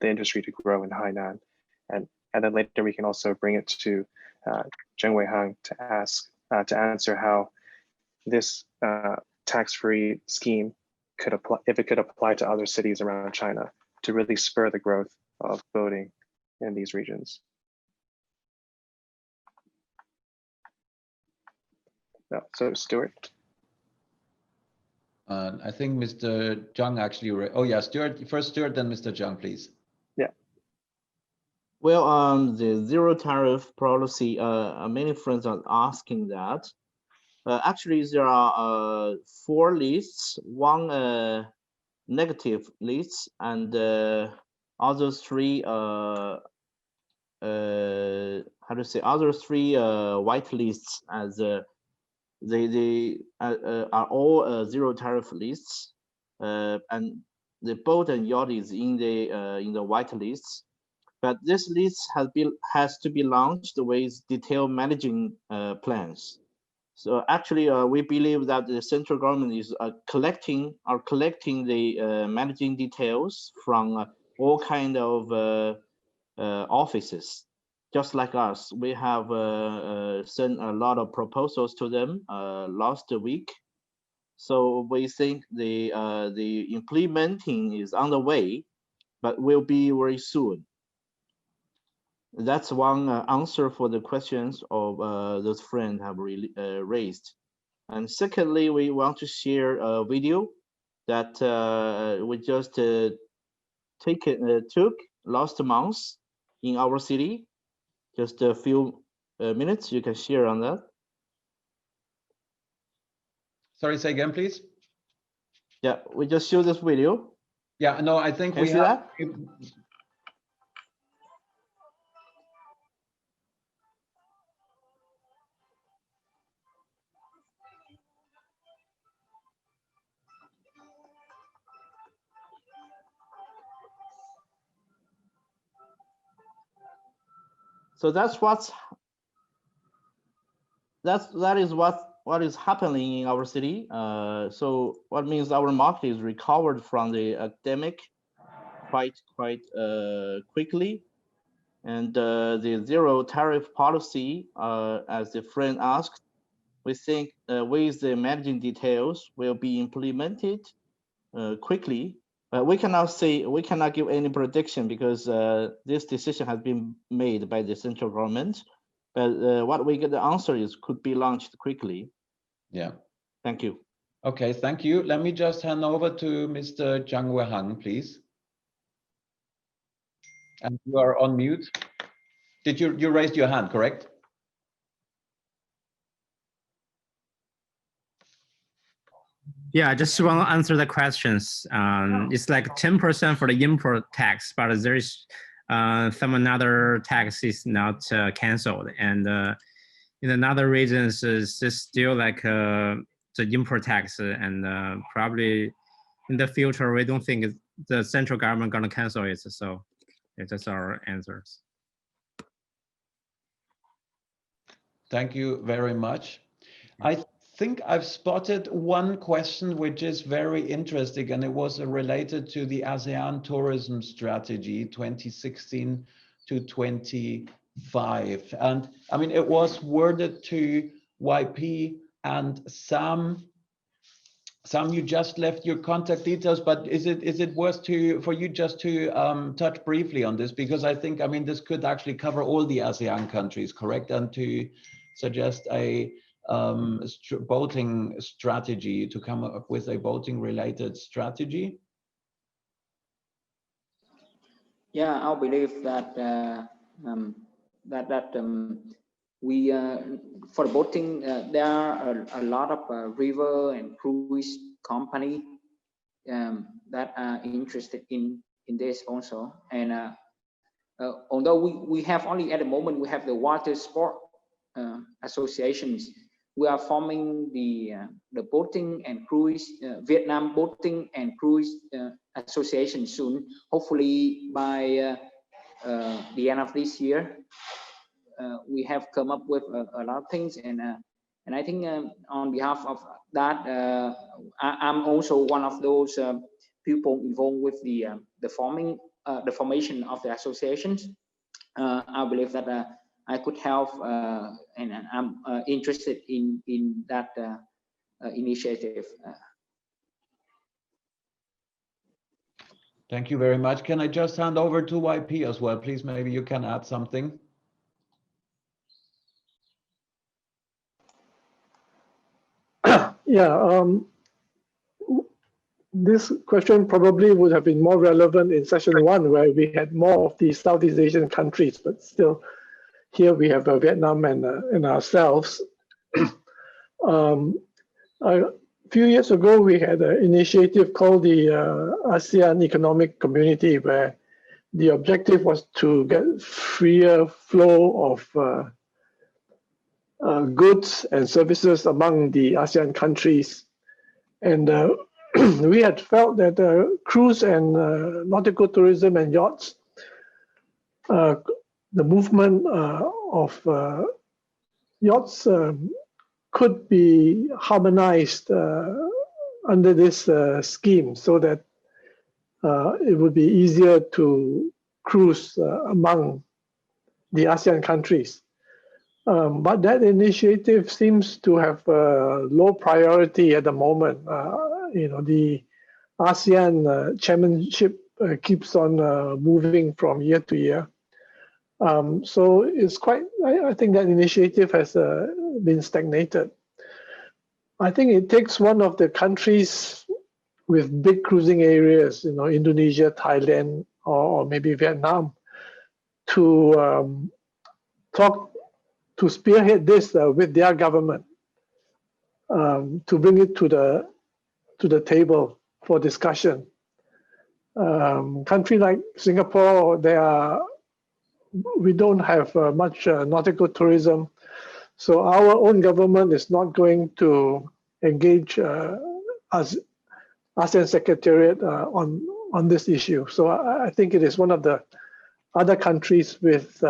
industry to grow in Hainan, and then later we can also bring it to Weihang to answer how this tax-free scheme could apply, if it could apply to other cities around China to really spur the growth of boating in these regions. No, so Stuart. I think Mr. Zheng actually, oh yeah, Stuart, first Stuart, then Mr. Zheng, please. Yeah. Well, the zero tariff policy, many friends are asking that. Actually, there are 4 lists, one negative list, and other 3, how to say, other 3 white lists, as they are all zero tariff lists, and the boat and yacht is in the white lists. But this list has to be launched with detailed managing plans. So actually, we believe that the central government is collecting the managing details from all kind of offices. Just like us, we have sent a lot of proposals to them last week. So we think the implementing is on the way, but will be very soon. That's one answer for the questions of those friends have raised. And secondly, we want to share a video that we just took last month in our city. Just a few minutes, you can share on that. Sorry, say again, please. Yeah, we just show this video. Yeah, no, I think we have. So that is what is happening in our city. So what means our market is recovered from the epidemic quite quickly, and the zero tariff policy, as the friend asked, we think with the managing details will be implemented quickly. We cannot give any prediction because this decision has been made by the central government. But what we get the answer is could be launched quickly. Yeah. Thank you. Okay, thank you. Let me just hand over to Mr. Weihang, please. And you are on mute. Did you raised your hand, correct? Yeah, I just want to answer the questions. It's like 10% for the import tax, but there is some another tax is not canceled, and in another reasons is still like the import tax, and probably in the future we don't think the central government gonna cancel it. So that's our answers. Thank you very much. I think I've spotted one question which is very interesting, and it was related to the ASEAN tourism strategy 2016 to 25. And I mean, it was worded to YP and Sam, you just left your contact details, but is it worth for you just to touch briefly on this? Because I think, I mean, this could actually cover all the ASEAN countries, correct? And to suggest a boating strategy, to come up with a boating related strategy. Yeah, I believe that we for boating there are a lot of river and cruise company that are interested in this also. And although we have only at the moment we have the water sport associations, we are forming the boating and cruise Vietnam Boating and Cruise Association soon. Hopefully by the end of this year, we have come up with a lot of things, and I think on behalf of that, I'm also one of those people involved with the formation of the associations. I believe that I could help, and I'm interested in that initiative. Thank you very much. Can I just hand over to YP as well, please? Maybe you can add something. Yeah, this question probably would have been more relevant in session 1, where we had more of these Southeast Asian countries, but still here we have Vietnam and ourselves. A few years ago, we had an initiative called the ASEAN Economic Community, where the objective was to get freer flow of goods and services among the ASEAN countries. And we had felt that cruise and nautical tourism and yachts, the movement of yachts could be harmonized under this scheme, so that it would be easier to cruise among the ASEAN countries. But that initiative seems to have low priority at the moment. You know, the ASEAN chairmanship keeps on moving from year to year. So it's quite, I think that initiative has been stagnated. I think it takes one of the countries with big cruising areas, you know, Indonesia, Thailand, or maybe Vietnam, to spearhead this with their government, to bring it to the table for discussion. Country like Singapore, we don't have much nautical tourism, so our own government is not going to engage as ASEAN Secretariat on this issue. So I think it is one of the other countries with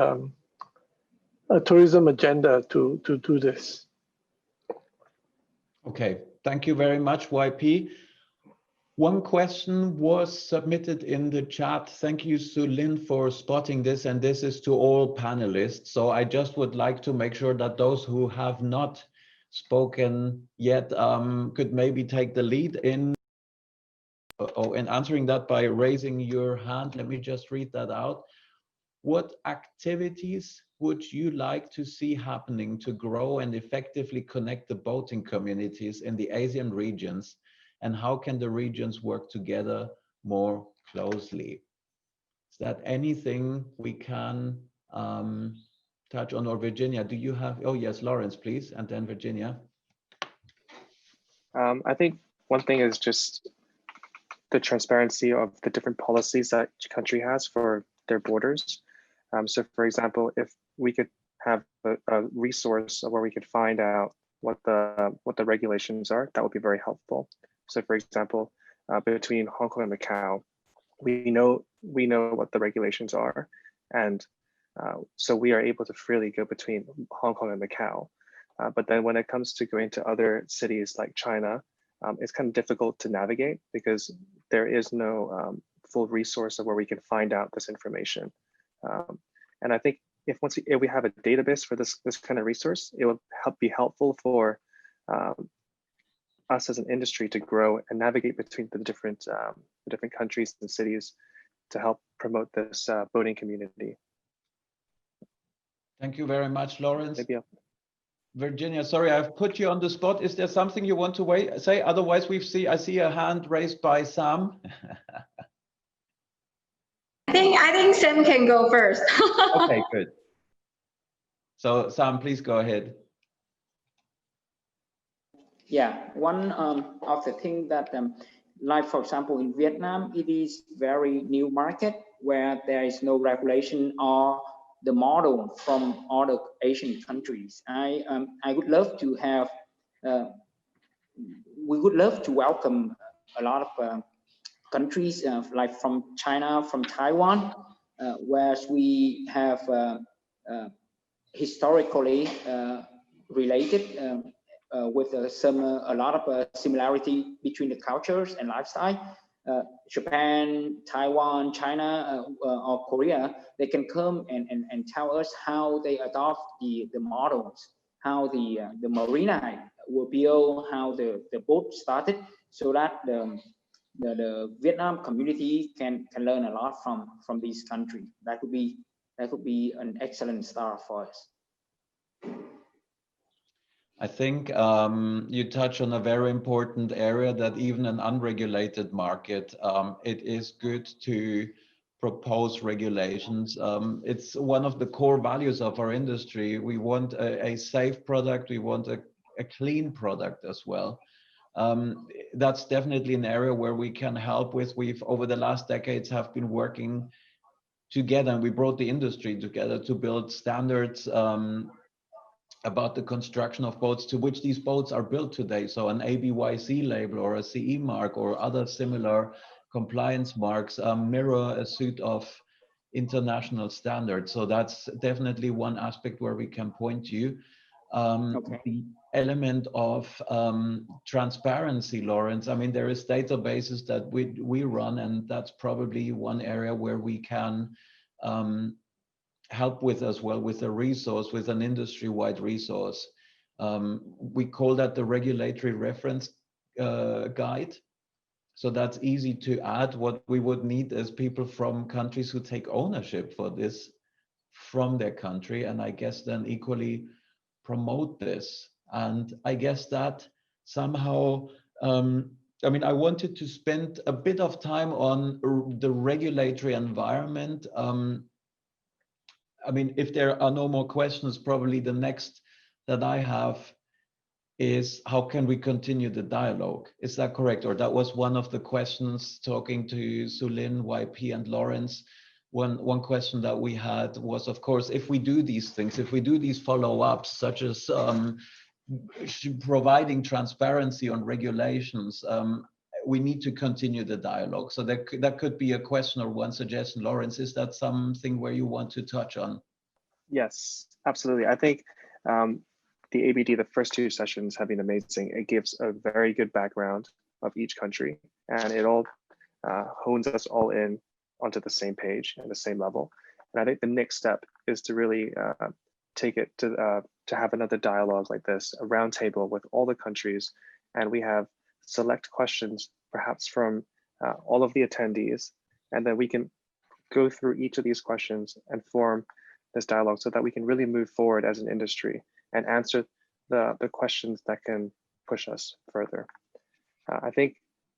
tourism agenda to do this. Okay, thank you very much, YP. One question was submitted in the chat. Thank you, Su-Lin, for spotting this, and this is to all panelists. So I just would like to make sure that those who have not spoken yet could maybe take the lead in answering that by raising your hand. Let me just read that out. What activities would you like to see happening to grow and effectively connect the boating communities in the Asian regions? And how can the regions work together more closely? Is that anything we can touch on? Or Virginia, do you have, oh yes, Lawrence, please, and then Virginia. I think one thing is just the transparency of the different policies that each country has for their borders. So for example, if we could have a resource where we could find out what the regulations are, that would be very helpful. So for example, between Hong Kong and Macau, we know what the regulations are. And so we are able to freely go between Hong Kong and Macau. But then when it comes to going to other cities like China, it's kind of difficult to navigate because there is no full resource of where we can find out this information. And I think if we have a database for this kind of resource, it will be helpful for us as an industry to grow and navigate between the different countries and cities to help promote this boating community. Thank you very much, Lawrence. Virginia, sorry, I've put you on the spot. Is there something you want to say? Otherwise, I see a hand raised by Sam. I think Sam can go first. Okay, good. So Sam, please go ahead. Yeah, one of the things that, like for example, in Vietnam, it is very new market where there is no regulation or the model from other Asian countries. I would love to have, we would love to welcome a lot of countries like from China, from Taiwan, where we have historically related with a lot of similarity between the cultures and lifestyle. Japan, Taiwan, China, or Korea, they can come and tell us how they adopt the models, how the marina were built, how the boat started, so that the Vietnam community can learn a lot from these countries. That could be an excellent start for us. I think you touch on a very important area that even an unregulated market, it is good to propose regulations. It's one of the core values of our industry. We want a safe product. We want a clean product as well. That's definitely an area where we can help with. We've over the last decades have been working together, and we brought the industry together to build standards about the construction of boats to which these boats are built today. So an ABYC label or a CE mark or other similar compliance marks mirror a suite of international standards. So that's definitely one aspect where we can point you. Okay. The element of transparency, Lawrence, I mean, there is databases that we run, and that's probably one area where we can help with as well, with a resource, with an industry-wide resource. We call that the regulatory reference guide. So that's easy to add. What we would need is people from countries who take ownership for this from their country, and I guess then equally promote this. And I guess that somehow, I mean, I wanted to spend a bit of time on the regulatory environment. I mean, if there are no more questions, probably the next that I have is how can we continue the dialogue? Is that correct? Or that was one of the questions talking to Su-Lin, YP, and Lawrence. One question that we had was, of course, if we do these things, if we do these follow-ups, such as providing transparency on regulations, we need to continue the dialogue. So that could be a question or one suggestion. Lawrence, is that something where you want to touch on? Yes, absolutely. I think the ABD, the first two sessions have been amazing. It gives a very good background of each country, and it all hones us all in onto the same page and the same level. And I think the next step is to really take it to have another dialogue like this, a roundtable with all the countries, and we have select questions perhaps from all of the attendees, and then we can go through each of these questions and form this dialogue so that we can really move forward as an industry and answer the questions that can push us further. I think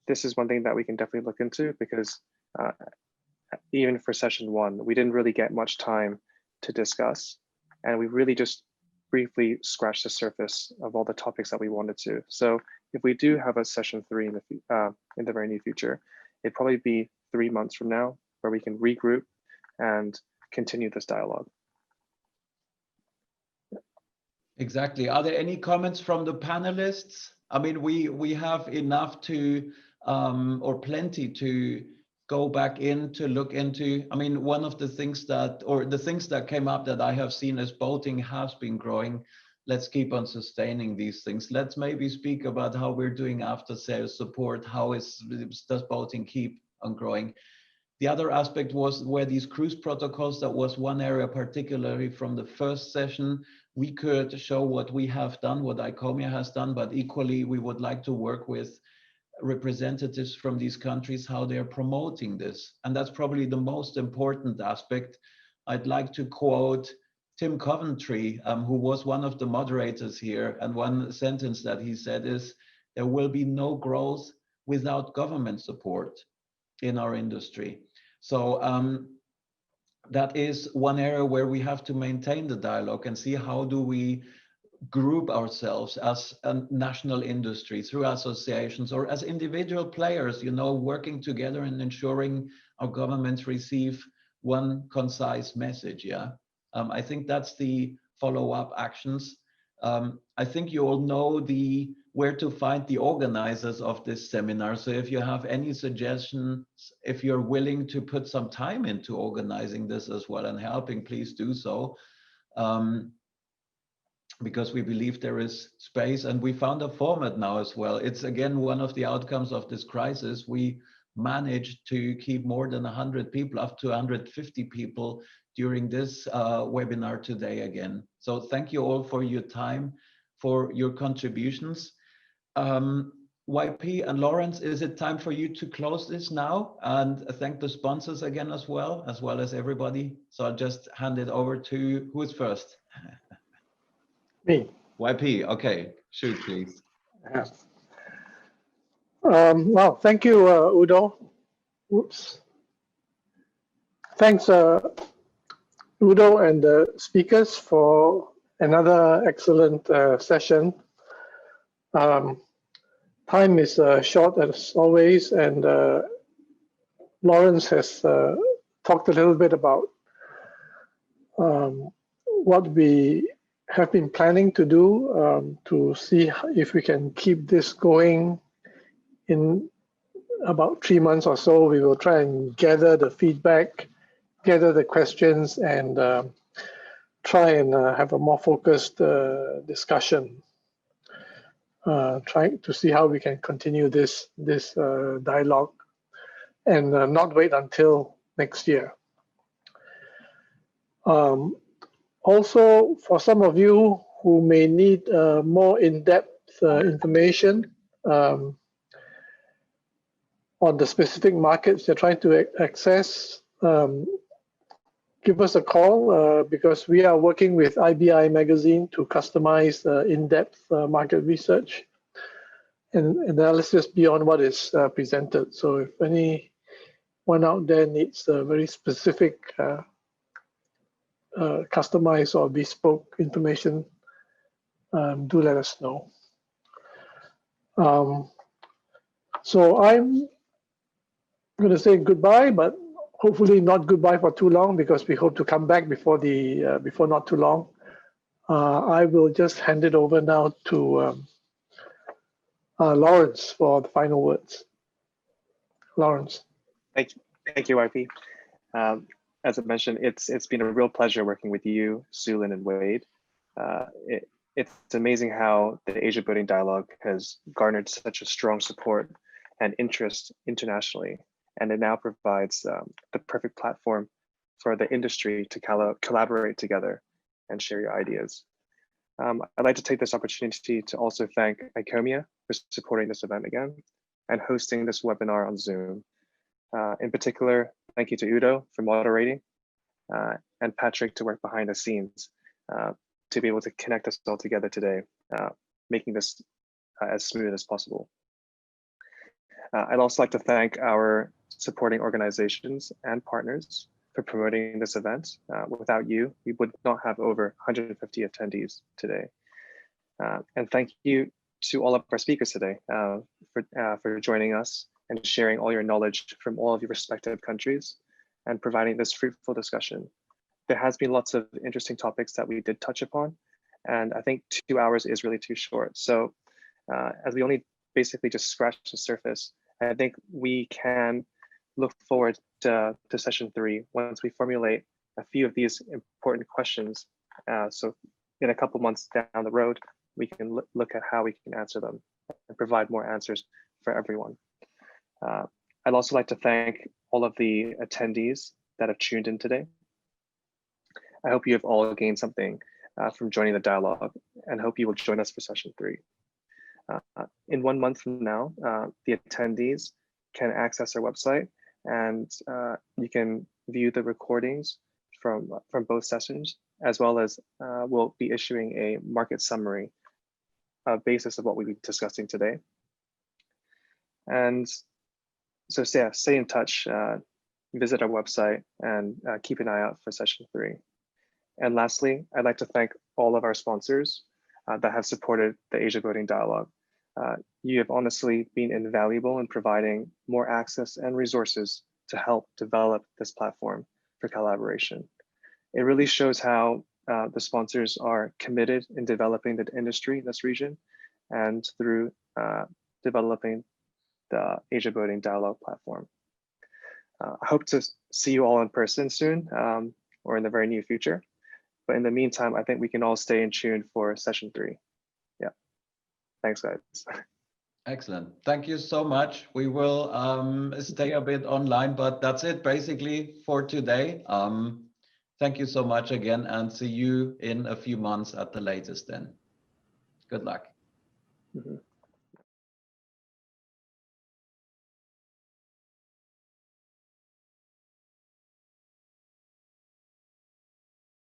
this is one thing that we can definitely look into, because even for session one, we didn't really get much time to discuss, and we really just briefly scratched the surface of all the topics that we wanted to. So if we do have a session three in the very near future, it'd probably be 3 months from now, where we can regroup and continue this dialogue. Exactly. Are there any comments from the panelists? I mean, we have enough to, or plenty to go back in to look into. I mean, one of the things that, or the things that came up that I have seen is boating has been growing. Let's keep on sustaining these things. Let's maybe speak about how we're doing after sales support. Does boating keep on growing? The other aspect was where these cruise protocols, that was one area particularly from the first session. We could show what we have done, what ICOMIA has done, but equally we would like to work with representatives from these countries, how they're promoting this. And that's probably the most important aspect. I'd like to quote Tim Coventry, who was one of the moderators here, and one sentence that he said is, there will be no growth without government support in our industry. So that is one area where we have to maintain the dialogue and see how do we group ourselves as a national industry through associations or as individual players, you know, working together and ensuring our governments receive one concise message. Yeah, I think that's the follow-up actions. I think you all know where to find the organizers of this seminar. So if you have any suggestions, if you're willing to put some time into organizing this as well and helping, please do so. Because we believe there is space, and we found a format now as well. It's again one of the outcomes of this crisis. We managed to keep more than 100 people, up to 150 people during this webinar today again. So thank you all for your time, for your contributions. YP and Lawrence, is it time for you to close this now and thank the sponsors again as well as everybody? So I'll just hand it over to, who is first? Me. YP, okay, shoot please. Yeah. Well, thank you, Udo. Oops. Thanks, Udo and the speakers for another excellent session. Time is short as always, and Lawrence has talked a little bit about what we have been planning to do to see if we can keep this going. In about 3 months or so, we will try and gather the feedback, gather the questions, and try and have a more focused discussion. Trying to see how we can continue this dialogue and not wait until next year. Also, for some of you who may need more in-depth information on the specific markets you're trying to access, give us a call because we are working with IBI magazine to customize in-depth market research and analysis beyond what is presented. So if anyone out there needs a very specific customized or bespoke information, do let us know. So I'm going to say goodbye, but hopefully not goodbye for too long, because we hope to come back before not too long. I will just hand it over now to Lawrence for the final words. Lawrence. Thank you, YP. as I mentioned, it's been a real pleasure working with you, Sulin and Wade. It's amazing how the Asia Boating Dialogue has garnered such a strong support and interest internationally, and it now provides the perfect platform for the industry to collaborate together and share your ideas. I'd like to take this opportunity to also thank ICOMIA for supporting this event again and hosting this webinar on Zoom. In particular, thank you to Udo for moderating and Patrick to work behind the scenes to be able to connect us all together today, making this as smooth as possible. I'd also like to thank our supporting organizations and partners for promoting this event. Without you, we would not have over 150 attendees today. And thank you to all of our speakers today for joining us and sharing all your knowledge from all of your respective countries and providing this fruitful discussion. There has been lots of interesting topics that we did touch upon, and I think 2 hours is really too short. So as we only basically just scratched the surface, I think we can look forward to session 3 once we formulate a few of these important questions. So in a couple months down the road, we can look at how we can answer them and provide more answers for everyone. I'd also like to thank all of the attendees that have tuned in today. I hope you have all gained something from joining the dialogue and hope you will join us for session 3. In 1 month from now, the attendees can access our website and you can view the recordings from both sessions, as well as we'll be issuing a market summary basis of what we'll be discussing today. And so yeah, stay in touch, visit our website, and keep an eye out for session 3. And lastly, I'd like to thank all of our sponsors that have supported the Asia Boating Dialogue. You have honestly been invaluable in providing more access and resources to help develop this platform for collaboration. It really shows how the sponsors are committed in developing the industry in this region and through developing the Asia Boating Dialogue platform. I hope to see you all in person soon or in the very near future. But in the meantime, I think we can all stay in tune for session 3. Yeah, thanks guys. Excellent. Thank you so much. We will stay a bit online, but that's it basically for today. Thank you so much again, and see you in a few months at the latest then. Good luck. Mm-hmm.